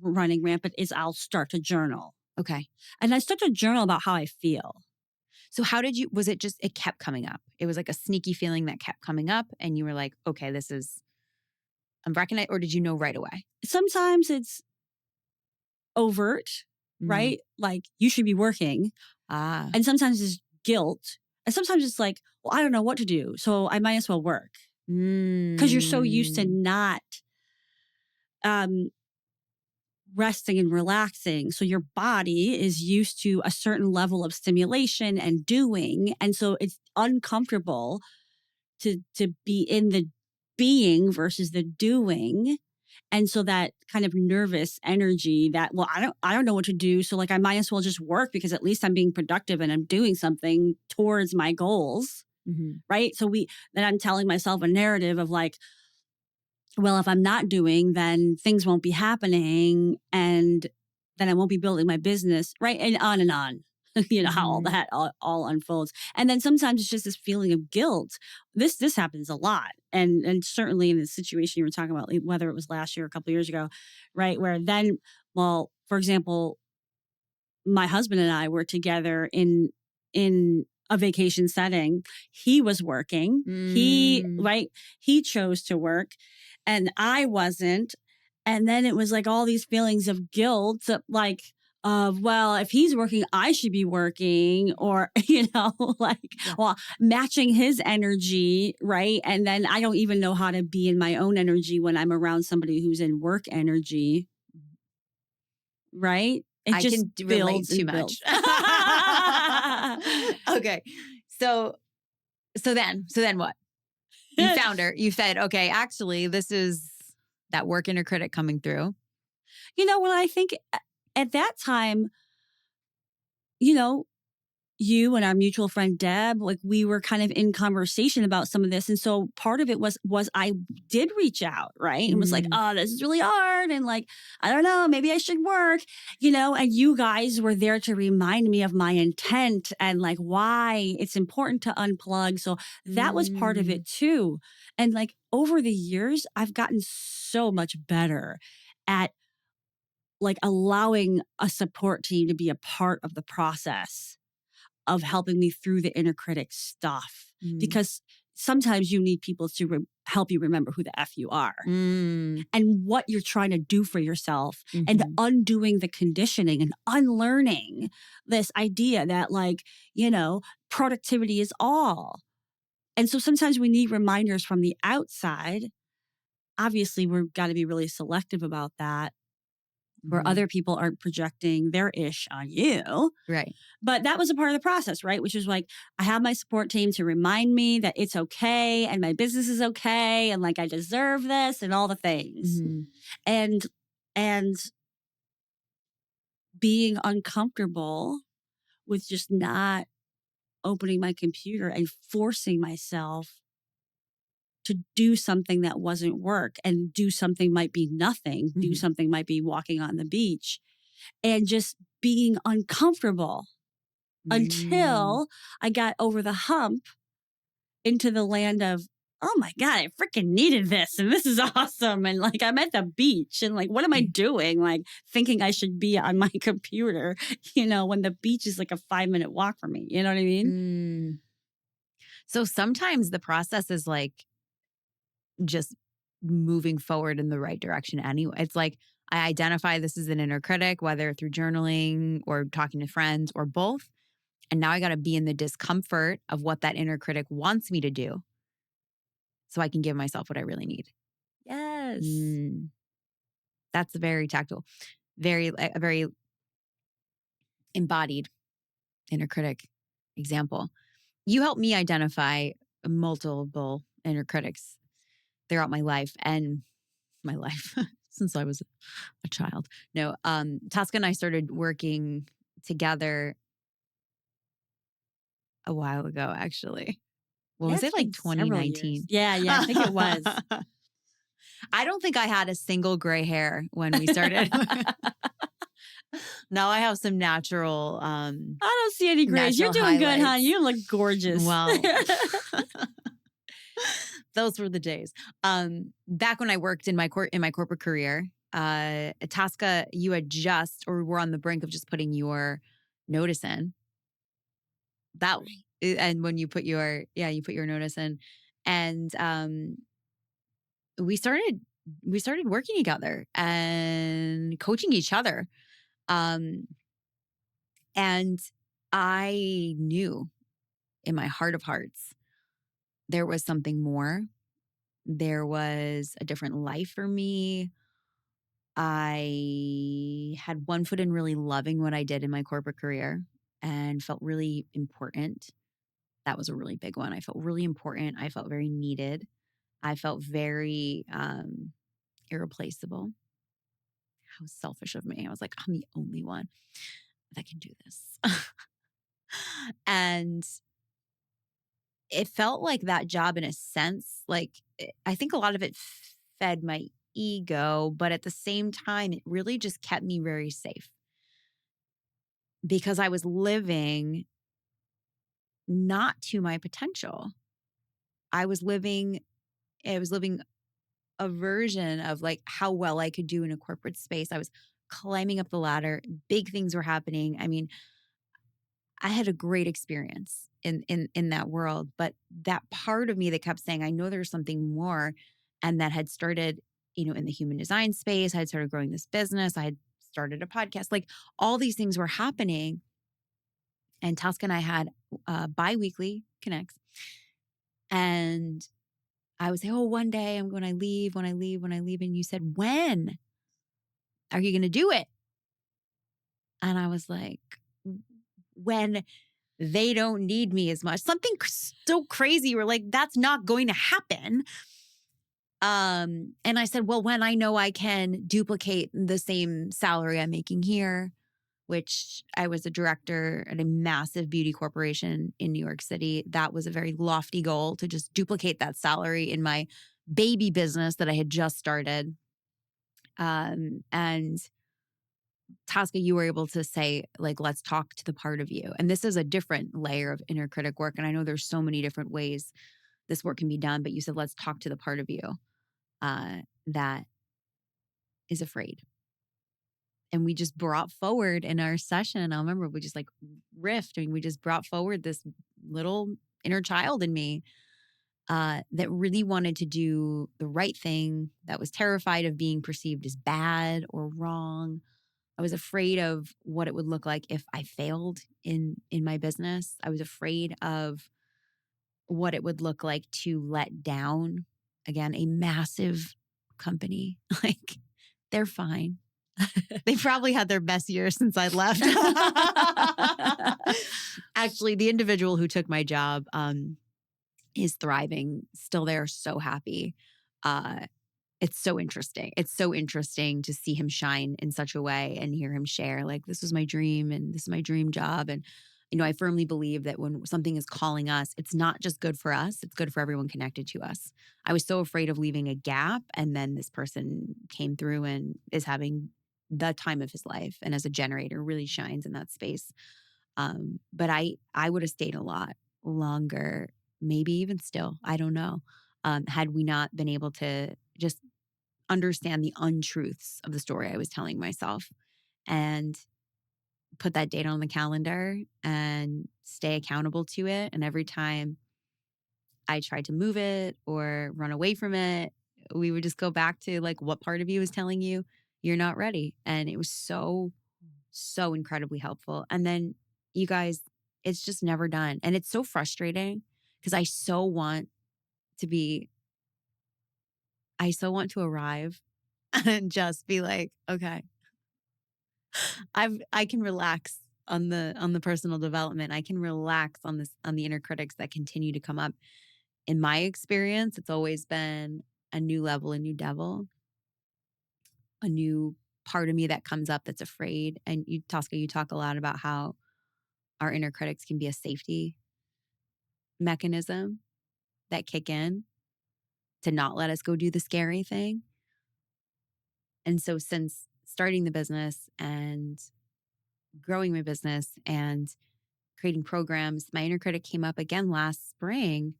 running rampant, is I'll start to journal.
Okay.
And I start to journal about how I feel.
So how did you, was it just, it kept coming up? It was like a sneaky feeling that kept coming up and you were like, okay, I'm recognizing, or did you know right away?
Sometimes it's overt, right? Like you should be working. And sometimes it's guilt. And sometimes it's like, well, I don't know what to do. So I might as well work. Because you're so used to not resting and relaxing. So your body is used to a certain level of stimulation and doing. And so it's uncomfortable to be in the being versus the doing. And so that kind of nervous energy that, well, I don't know what to do. So like, I might as well just work because at least I'm being productive and I'm doing something towards my goals. Right. So then I'm telling myself a narrative of like, well, if I'm not doing, then things won't be happening and then I won't be building my business. Right. And on. You know, how all that all unfolds. And then sometimes it's just this feeling of guilt. This happens a lot. And certainly in the situation you were talking about, whether it was last year or a couple of years ago, right? Where then, well, for example, my husband and I were together in a vacation setting. He was working. He chose to work and I wasn't. And then it was like all these feelings of guilt, like, well, if he's working, I should be working, or, you know, like, well, matching his energy, right? And then I don't even know how to be in my own energy when I'm around somebody who's in work energy, right? It
I
just
can relate too much. Okay. So then what? You found her. You said, okay, actually, this is that work inner critic coming through.
You know, when I think at that time, you know, you and our mutual friend Deb, like we were kind of in conversation about some of this. And so part of it was I did reach out, right? And was like, oh, this is really hard. And like, I don't know, maybe I should work, and you guys were there to remind me of my intent and like why it's important to unplug. So that was part of it too. And like over the years, I've gotten so much better at like allowing a support team to be a part of the process of helping me through the inner critic stuff. Because sometimes you need people to help you remember who the F you are and what you're trying to do for yourself and undoing the conditioning and unlearning this idea that like, productivity is all. And so sometimes we need reminders from the outside. Obviously, we've got to be really selective about that, where other people aren't projecting their ish on you.
Right.
But that was a part of the process, right? Which is like, I have my support team to remind me that it's okay and my business is okay and like I deserve this and all the things. And being uncomfortable with just not opening my computer and forcing myself to do something that wasn't work, and do something might be nothing, do something might be walking on the beach, and just being uncomfortable until I got over the hump into the land of, oh my God, I freaking needed this. And this is awesome. And like, I'm at the beach and like, what am I doing? Like thinking I should be on my computer, when the beach is like a 5-minute walk from me. You know what I mean?
So sometimes the process is like just moving forward in the right direction anyway. It's like I identify this as an inner critic, whether through journaling or talking to friends or both. And now I got to be in the discomfort of what that inner critic wants me to do so I can give myself what I really need.
Yes.
That's very tactile, a very embodied inner critic example. You helped me identify multiple inner critics throughout my life since I was a child. No, Tosca and I started working together a while ago, actually. Well, was it like 2019?
Yeah, I think it was.
I don't think I had a single gray hair when we started. Now I have some natural.
I don't see any grays. You're doing good, hon. You look gorgeous.
Well, those were the days. Back when I worked in my corporate career, Tosca, you had were on the brink of just putting your notice in. And when you put your notice in, and we started working together and coaching each other. And I knew in my heart of hearts, there was something more. There was a different life for me. I had one foot in really loving what I did in my corporate career and felt really important. That was a really big one. I felt really important. I felt very needed. I felt very irreplaceable. How selfish of me. I was like, I'm the only one that can do this. And it felt like that job in a sense, like I think a lot of it fed my ego, but at the same time, it really just kept me very safe because I was living not to my potential. I was living a version of like how well I could do in a corporate space. I was climbing up the ladder. Big things were happening. I mean, I had a great experience in that world, but that part of me that kept saying, I know there's something more, and that had started, in the human design space. I had started growing this business. I had started a podcast. Like all these things were happening. And Tosca and I had bi-weekly connects. And I would say, oh, one day I'm going to leave, when I leave. And you said, when are you going to do it? And I was like, when they don't need me as much. Something so crazy. We're like, that's not going to happen. And I said, well, when I know I can duplicate the same salary I'm making here which I was a director at a massive beauty corporation in New York City. That was a very lofty goal, to just duplicate that salary in my baby business that I had just started. And Tosca, you were able to say, like, let's talk to the part of you. And this is a different layer of inner critic work. And I know there's so many different ways this work can be done, but you said, let's talk to the part of you that is afraid. And we just brought forward in our session, I remember we just like riffed. I mean, we just brought forward this little inner child in me that really wanted to do the right thing, that was terrified of being perceived as bad or wrong. I was afraid of what it would look like if I failed in my business. I was afraid of what it would look like to let down, again, a massive company. Like, they're fine. They probably had their best year since I left. Actually, the individual who took my job is thriving, still there, so happy. It's so interesting. It's so interesting to see him shine in such a way and hear him share, like, this was my dream and this is my dream job. And, I firmly believe that when something is calling us, it's not just good for us, it's good for everyone connected to us. I was so afraid of leaving a gap. And then this person came through and is having the time of his life. And as a generator, really shines in that space. But I would have stayed a lot longer, maybe even still, I don't know, had we not been able to just understand the untruths of the story I was telling myself and put that date on the calendar and stay accountable to it. And every time I tried to move it or run away from it, we would just go back to, like, what part of you is telling you you're not ready? And it was so incredibly helpful. And then, you guys, it's just never done. And it's so frustrating because I so want to arrive and just be like, okay, I can relax on the personal development. I can relax on the inner critics that continue to come up. In my experience, it's always been a new level, a new devil, a new part of me that comes up that's afraid. And you, Tosca, you talk a lot about how our inner critics can be a safety mechanism that kick in to not let us go do the scary thing. And so since starting the business and growing my business and creating programs, my inner critic came up again last spring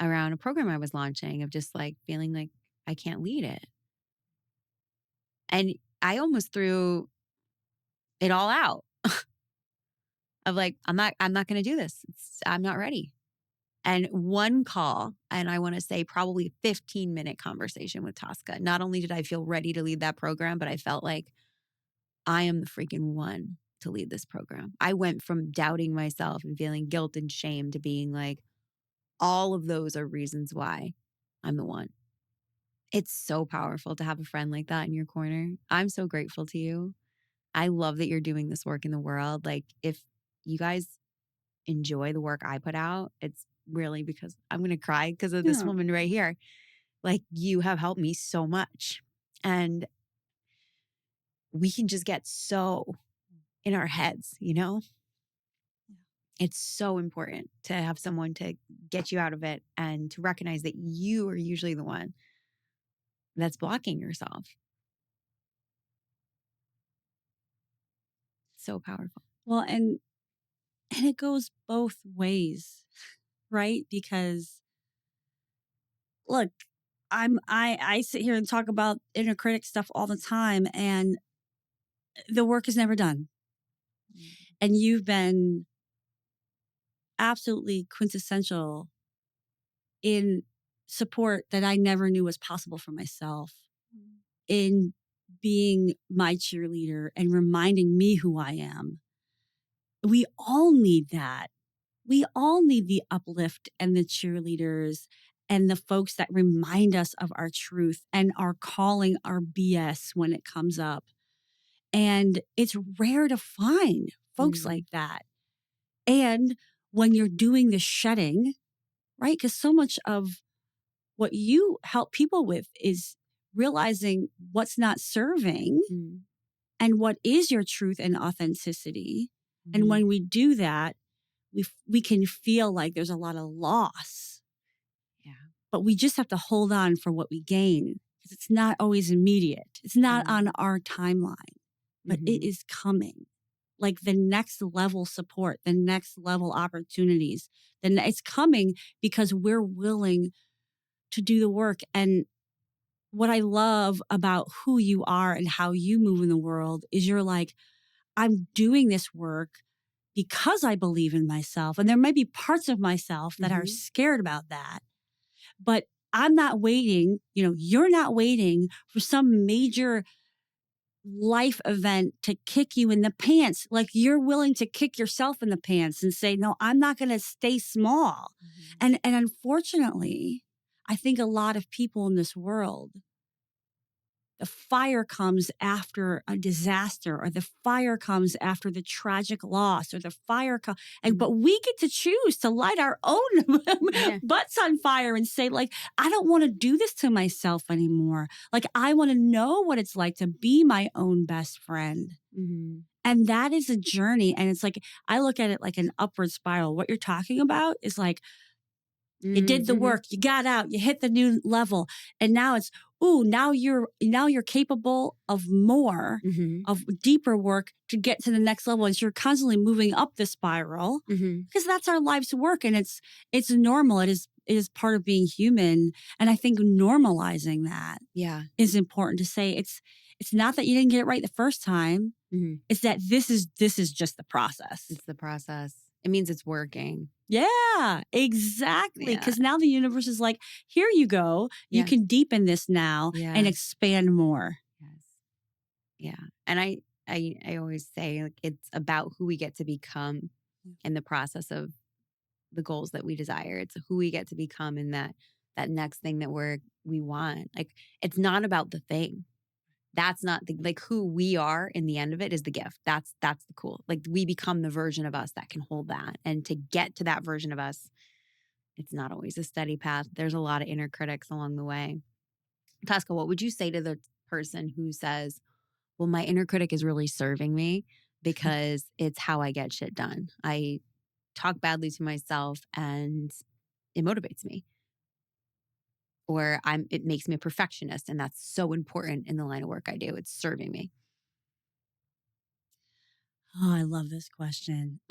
around a program I was launching, of just like feeling like I can't lead it. And I almost threw it all out of like, I'm not going to do this. I'm not ready. And one call, and I want to say probably a 15-minute conversation with Tosca. Not only did I feel ready to lead that program, but I felt like I am the freaking one to lead this program. I went from doubting myself and feeling guilt and shame to being like, all of those are reasons why I'm the one. It's so powerful to have a friend like that in your corner. I'm so grateful to you. I love that you're doing this work in the world. Like, if you guys enjoy the work I put out, it's really because I'm going to cry because of this woman right here. Like, you have helped me so much. And we can just get so in our heads, It's so important to have someone to get you out of it and to recognize that you are usually the one that's blocking yourself. So powerful.
Well, and it goes both ways, right? Because look, I sit here and talk about inner critic stuff all the time, and the work is never done. And you've been absolutely quintessential in support that I never knew was possible for myself, in being my cheerleader and reminding me who I am. We all need that. We all need the uplift and the cheerleaders and the folks that remind us of our truth and are calling our BS when it comes up. And it's rare to find folks like that. And when you're doing the shedding, right? Because so much of what you help people with is realizing what's not serving and what is your truth and authenticity. And
Mhm.
when we do that, we can feel like there's a lot of loss.
Yeah.
But we just have to hold on for what we gain, because it's not always immediate. It's not
Mhm.
on our timeline, but it
Mhm.
is coming. Like the next level support, the next level opportunities, then it's coming because we're willing to do the work. And what I love about who you are and how you move in the world is you're like, I'm doing this work because I believe in myself. And there might be parts of myself that are
Mhm.
scared about that. But I'm not waiting, you're not waiting for some major life event to kick you in the pants. Like you're willing to kick yourself in the pants and say, no, I'm not going to stay small.
Mhm.
And unfortunately, I think a lot of people in this world, the fire comes after a disaster, or the fire comes after the tragic loss, or the fire comes, but we get to choose to light our own
Yeah.
butts on fire and say, like, I don't want to do this to myself anymore. Like, I want to know what it's like to be my own best friend.
Mhm.
And that is a journey. And it's like, I look at it like an upward spiral. What you're talking about is like, you did the
Mhm.
work, you got out, you hit the new level. And now it's, now you're capable of more,
Mhm.
of deeper work to get to the next level. As you're constantly moving up the spiral,
Mhm.
because that's our life's work. And it's normal. It is part of being human. And I think normalizing that
Yeah.
is important to say. It's not that you didn't get it right the first time.
Mhm.
It's that this is just the process.
It's the process. It means it's working.
Yeah, exactly.
Yeah.
Because now the universe is like, here you go. You
Yeah.
can deepen this now and
Yeah.
expand more.
Yes. Yeah. And I always say, like, it's about who we get to become in the process of the goals that we desire. It's who we get to become in that next thing that we want. Like, it's not about the thing. That's not like who we are in the end of it is the gift. That's the cool. Like, we become the version of us that can hold that. And to get to that version of us, it's not always a steady path. There's a lot of inner critics along the way. Tosca, what would you say to the person who says, well, my inner critic is really serving me because it's how I get shit done. I talk badly to myself and it motivates me. Or it makes me a perfectionist, and that's so important in the line of work I do. It's serving me.
Oh, I love this question.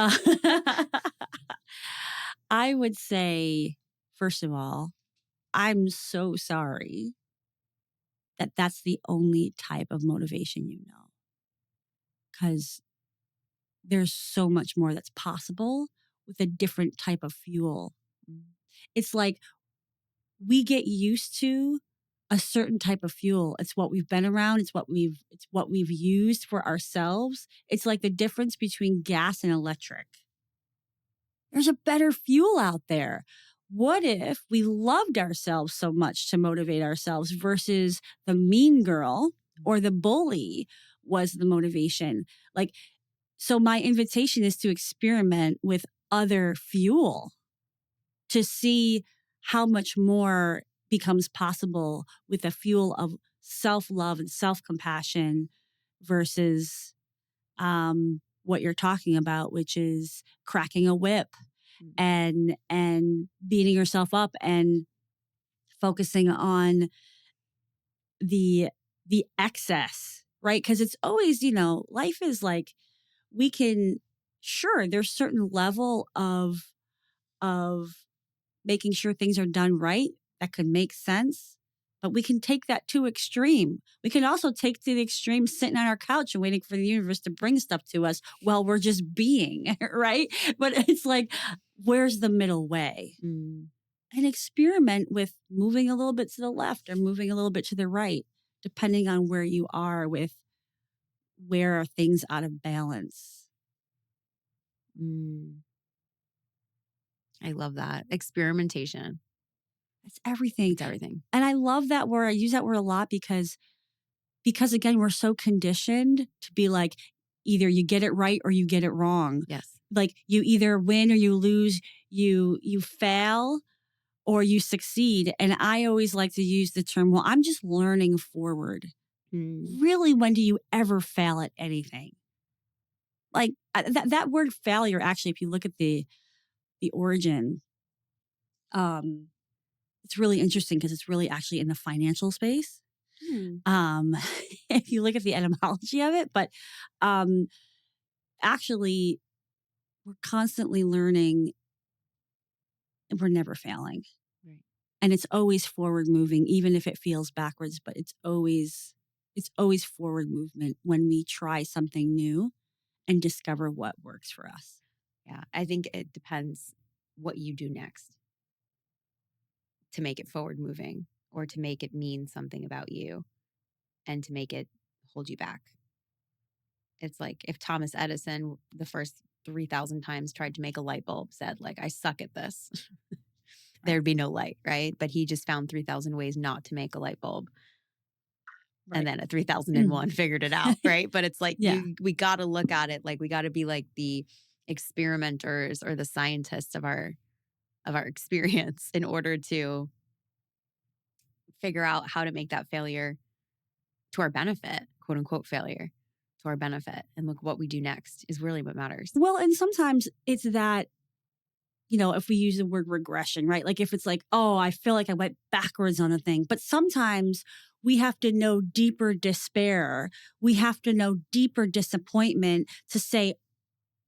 I would say, first of all, I'm so sorry that that's the only type of motivation you know, because there's so much more that's possible with a different type of fuel. It's like we get used to a certain type of fuel. It's what we've been around. It's what we've used for ourselves. It's like the difference between gas and electric. There's a better fuel out there. What if we loved ourselves so much to motivate ourselves versus the mean girl or the bully was the motivation? Like, so my invitation is to experiment with other fuel to see how much more becomes possible with a fuel of self-love and self-compassion versus what you're talking about, which is cracking a whip and beating yourself up and focusing on the excess, right? Because it's always, life is like, we can, sure, there's certain level of making sure things are done right that could make sense. But we can take that to extreme. We can also take to the extreme sitting on our couch and waiting for the universe to bring stuff to us while we're just being, right? But it's like, where's the middle way?
Mm.
And experiment with moving a little bit to the left or moving a little bit to the right, depending on where you are with where are things out of balance.
Mm. I love that. Experimentation.
It's everything.
It's everything.
And I love that word. I use that word a lot because again, we're so conditioned to be like, either you get it right or you get it wrong.
Yes.
Like, you either win or you lose, you fail or you succeed. And I always like to use the term, well, I'm just learning forward. Really, when do you ever fail at anything? Like that word failure, actually, if you look at the origin, it's really interesting because it's really actually in the financial space. Um, if you look at the etymology of it, but actually, we're constantly learning and we're never failing.
Right.
And it's always forward moving, even if it feels backwards, but it's always forward movement when we try something new and discover what works for us.
Yeah. I think it depends what you do next to make it forward moving or to make it mean something about you and to make it hold you back. It's like if Thomas Edison, the first 3,000 times tried to make a light bulb, said, like, I suck at this, there'd be no light, right? But he just found 3,000 ways not to make a light bulb. Right. And then at 3001 figured it out, right? But it's like, we got to look at it like we got to be like the experimenters or the scientists of our experience in order to figure out how to make that failure to our benefit, quote unquote failure, to our benefit. And look, what we do next is really what matters.
Well, and sometimes it's that, if we use the word regression, right? Like if it's like, oh, I feel like I went backwards on a thing. But sometimes we have to know deeper despair. We have to know deeper disappointment to say,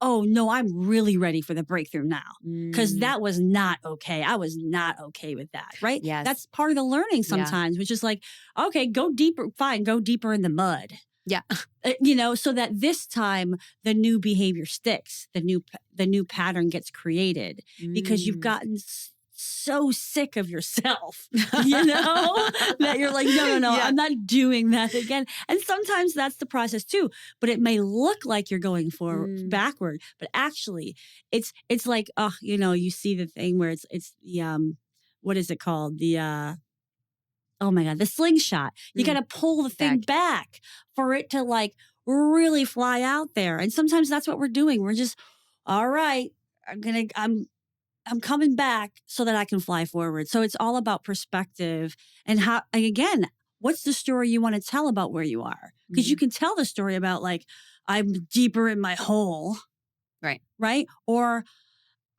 oh, no, I'm really ready for the breakthrough now. Because that was not okay. I was not okay with that, right?
Yes.
That's part of the learning sometimes, which is like, okay, go deeper. Fine, go deeper in the mud.
Yeah.
So that this time the new behavior sticks, the new pattern gets created because you've gotten so sick of yourself, that you're like, no, I'm not doing that again. And sometimes that's the process too, but it may look like you're going backward, but actually it's like, you see the thing where it's the, what is it called? The, oh my God, the slingshot. You got to pull the thing back for it to like really fly out there. And sometimes that's what we're doing. We're just, all right, I'm coming back so that I can fly forward. So it's all about perspective and how, again, what's the story you want to tell about where you are? Because you can tell the story about like, I'm deeper in my hole.
Right.
Right. Or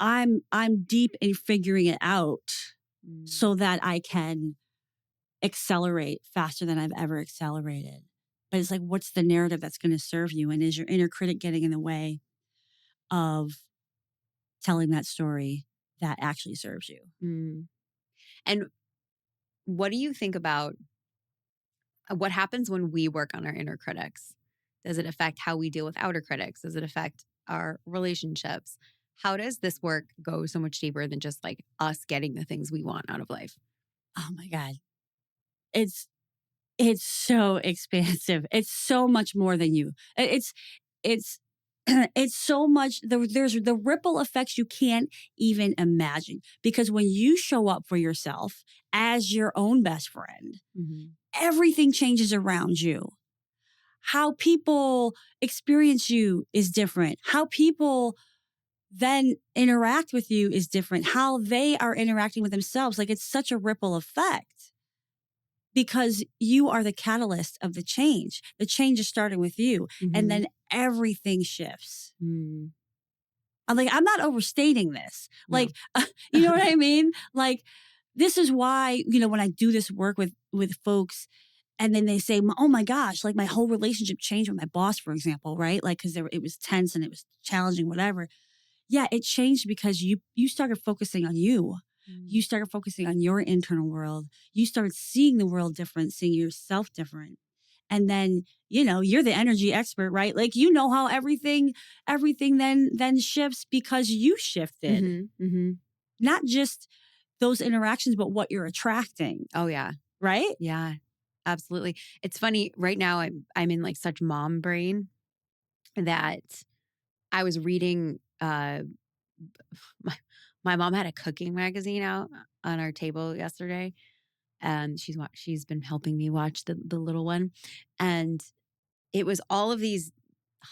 I'm deep in figuring it out so that I can accelerate faster than I've ever accelerated. But it's like, what's the narrative that's going to serve you? And is your inner critic getting in the way of telling that story that actually serves you?
And what do you think about what happens when we work on our inner critics? Does it affect how we deal with outer critics? Does it affect our relationships? How does this work go so much deeper than just like us getting the things we want out of life?
Oh my God. It's so expansive. It's so much more than you. It's so much. There's the ripple effects you can't even imagine, because when you show up for yourself as your own best friend, everything changes around you. How people experience you is different. How people then interact with you is different. How they are interacting with themselves. Like, it's such a ripple effect because you are the catalyst of the change. The change is starting with you. And then everything shifts. I'm like, I'm not overstating this. No. Like, you know what I mean? Like, this is why, when I do this work with folks, and then they say, oh my gosh, like my whole relationship changed with my boss, for example, right? Like, because it was tense and it was challenging, whatever. Yeah, it changed because you started focusing on you. You started focusing on your internal world. You started seeing the world different, seeing yourself different. And then, you're the energy expert, right? Like, how everything then shifts because you shifted. Not just those interactions, but what you're attracting.
Oh, yeah.
Right?
Yeah, absolutely. It's funny. Right now, I'm in like such mom brain that I was reading, my mom had a cooking magazine out on our table yesterday, and she's been helping me watch the little one, and it was all of these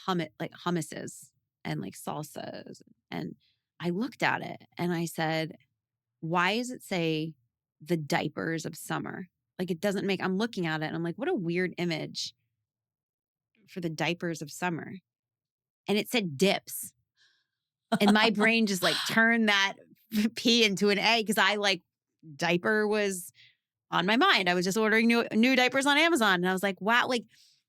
hummuses and like salsas, and I looked at it and I said, why does it say the diapers of summer? Like it doesn't make, I'm looking at it and I'm like, what a weird image for the diapers of summer. And it said dips. And my brain just like turned that P into an A because I like diaper was on my mind. I was just ordering new diapers on Amazon. And I was like, wow, like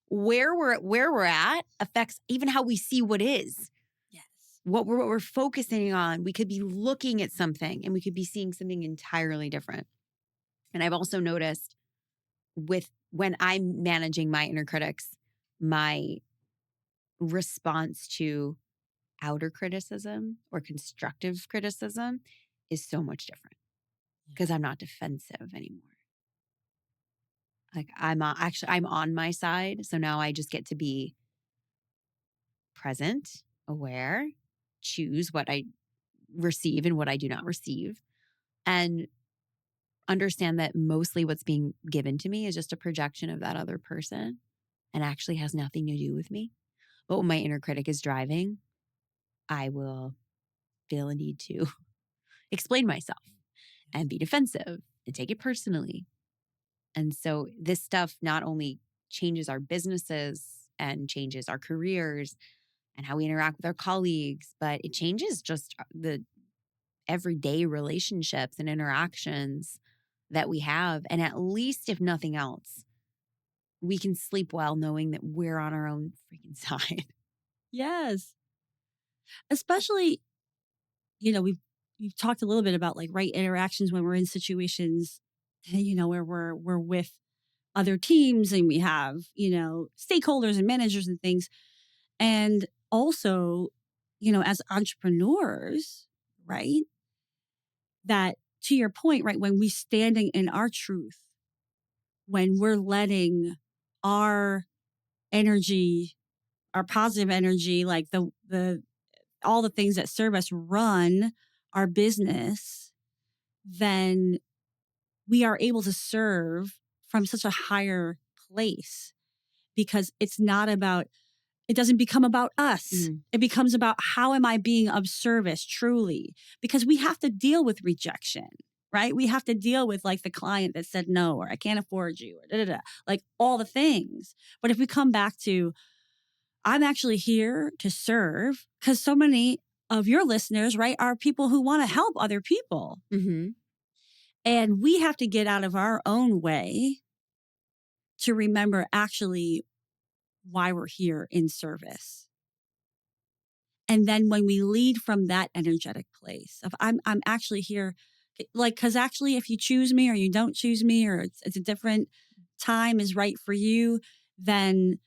where we're at affects even how we see what is.
Yes.
What we're focusing on. We could be looking at something and we could be seeing something entirely different. And I've also noticed with when I'm managing my inner critics, my response to outer criticism or constructive criticism is so much different because I'm not defensive anymore. Like I'm on my side. So now I just get to be present, aware, choose what I receive and what I do not receive, and understand that mostly what's being given to me is just a projection of that other person and actually has nothing to do with me. But when my inner critic is driving, I will feel a need to explain myself and be defensive and take it personally. And so this stuff not only changes our businesses and changes our careers and how we interact with our colleagues, but it changes just the everyday relationships and interactions that we have. And at least, if nothing else, we can sleep well knowing that we're on our own freaking side.
Yes. Especially, we've talked a little bit about like right interactions when we're in situations, where we're with other teams and we have, stakeholders and managers and things. And also, as entrepreneurs, right? That to your point, right? When we standing in our truth, when we're letting our energy, our positive energy, like the all the things that serve us run our business, then we are able to serve from such a higher place because it doesn't become about us.
Mm-hmm.
It becomes about how am I being of service truly? Because we have to deal with rejection, right? We have to deal with like the client that said no, or I can't afford you, or like all the things. But if we come back to, I'm actually here to serve, because so many of your listeners, right, are people who want to help other people.
Mm-hmm.
And we have to get out of our own way to remember actually why we're here in service. And then when we lead from that energetic place of I'm actually here, like, because actually if you choose me or you don't choose me, or it's a different time is right for you, then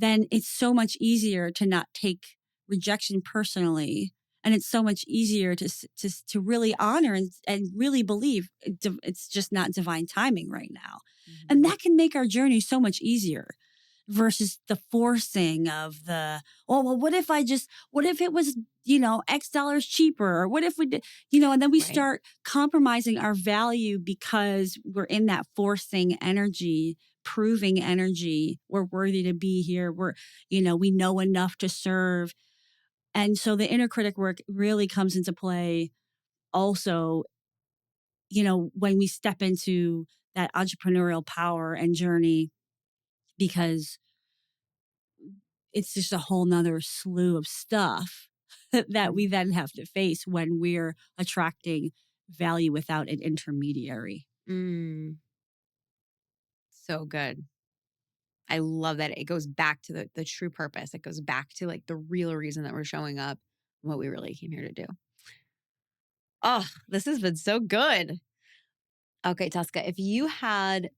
it's so much easier to not take rejection personally. And it's so much easier to really honor and really believe it's just not divine timing right now.
Mm-hmm.
And that can make our journey so much easier versus the forcing of the, oh, well, what if it was, X dollars cheaper? Or what if we did, and then we start compromising our value because we're in that forcing energy, proving energy. We're worthy to be here. We know enough to serve. And so the inner critic work really comes into play also, when we step into that entrepreneurial power and journey, because it's just a whole nother slew of stuff that we then have to face when we're attracting value without an intermediary.
So good. I love that it goes back to the true purpose. It goes back to like the real reason that we're showing up and what we really came here to do. Oh, this has been so good. Okay, Tosca, if you had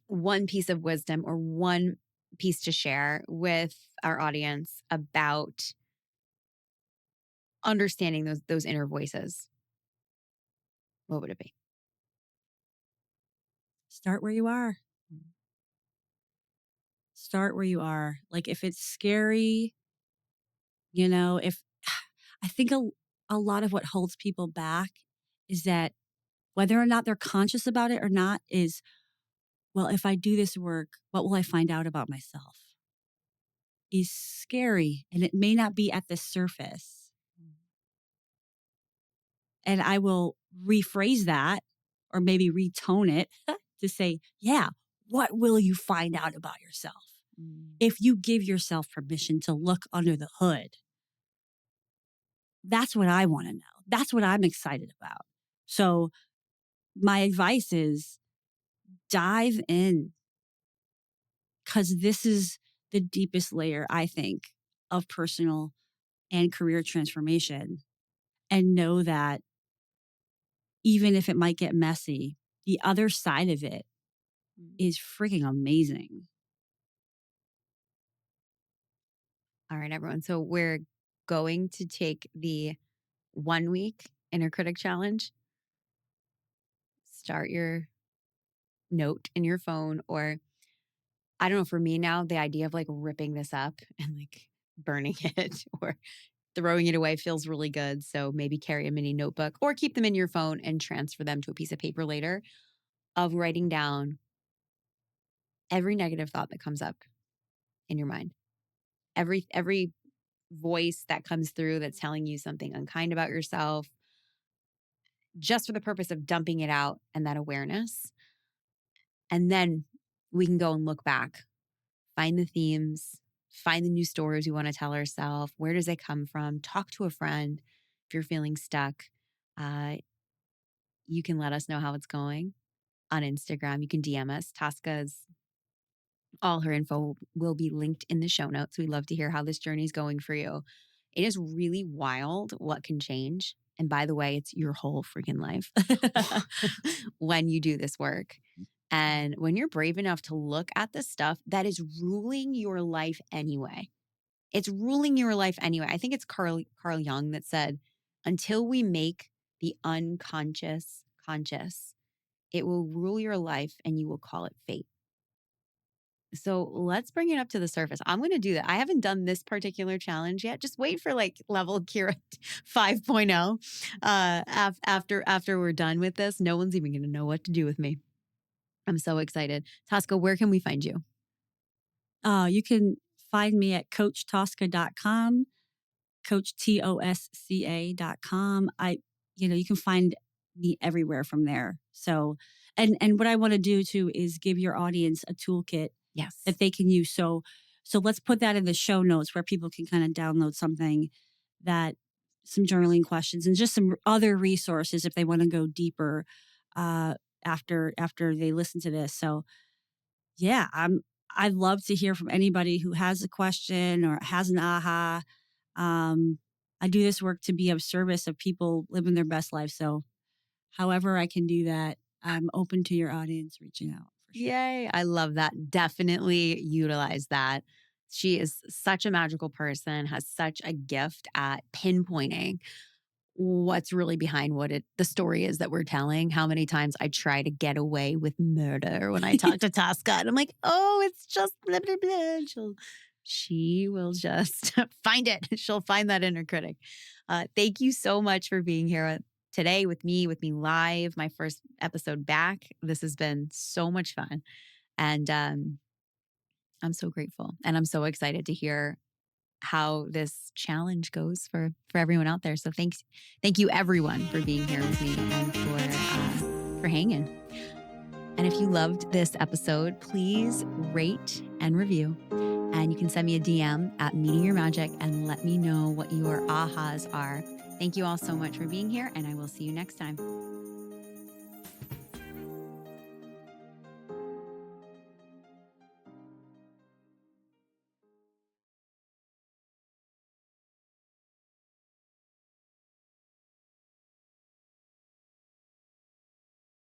one piece of wisdom or one piece to share with our audience about understanding those inner voices, what would it be?
Start where you are. Start where you are. Like if it's scary, if I think a lot of what holds people back is that whether or not they're conscious about it or not is, well, if I do this work, what will I find out about myself? Is scary, and it may not be at the surface. And I will rephrase that or maybe retone it to say, yeah, what will you find out about yourself? If you give yourself permission to look under the hood, that's what I want to know. That's what I'm excited about. So my advice is dive in, because this is the deepest layer, I think, of personal and career transformation. And know that even if it might get messy, the other side of it is freaking amazing.
All right, everyone. So we're going to take the 1 week Inner Critic challenge. Start your note in your phone, or I don't know, for me now, the idea of like ripping this up and like burning it or throwing it away feels really good. So maybe carry a mini notebook or keep them in your phone and transfer them to a piece of paper later, of writing down every negative thought that comes up in your mind. Every voice that comes through that's telling you something unkind about yourself, just for the purpose of dumping it out and that awareness. And then we can go and look back, find the themes, find the new stories we want to tell ourselves. Where does it come from? Talk to a friend if you're feeling stuck. You can let us know how it's going on Instagram. You can DM us. Tosca's, all her info will be linked in the show notes. We'd love to hear how this journey is going for you. It is really wild what can change. And by the way, it's your whole freaking life when you do this work. And when you're brave enough to look at the stuff that is ruling your life anyway. It's ruling your life anyway. I think it's Carl Jung that said, until we make the unconscious conscious, it will rule your life and you will call it fate. So let's bring it up to the surface. I'm going to do that. I haven't done this particular challenge yet. Just wait for like level Kiera 5.0. After we're done with this, no one's even going to know what to do with me. I'm so excited. Tosca, where can we find you?
You can find me at coachtosca.com, coachtosca.com. You can find me everywhere from there. So, and what I want to do too is give your audience a toolkit that they can use. So let's put that in the show notes where people can kind of download something, that some journaling questions and just some other resources if they want to go deeper after they listen to this. So yeah, I'd love to hear from anybody who has a question or has an aha. I do this work to be of service of people living their best life. So however I can do that, I'm open to your audience reaching out. For sure.
Yay. I love that. Definitely utilize that. She is such a magical person, has such a gift at pinpointing what's really behind the story is that we're telling. How many times I try to get away with murder when I talk to Tosca, and I'm like, oh, it's just blah, blah, blah. She will just find it. She'll find that inner critic. Thank you so much for being here today with me live, my first episode back. This has been so much fun. And I'm so grateful. And I'm so excited to hear how this challenge goes for everyone out there. So thank you everyone for being here with me and for hanging. And if you loved this episode, please rate and review. And you can send me a DM at Meeting Your Magic and let me know what your ahas are. Thank you all so much for being here, and I will see you next time.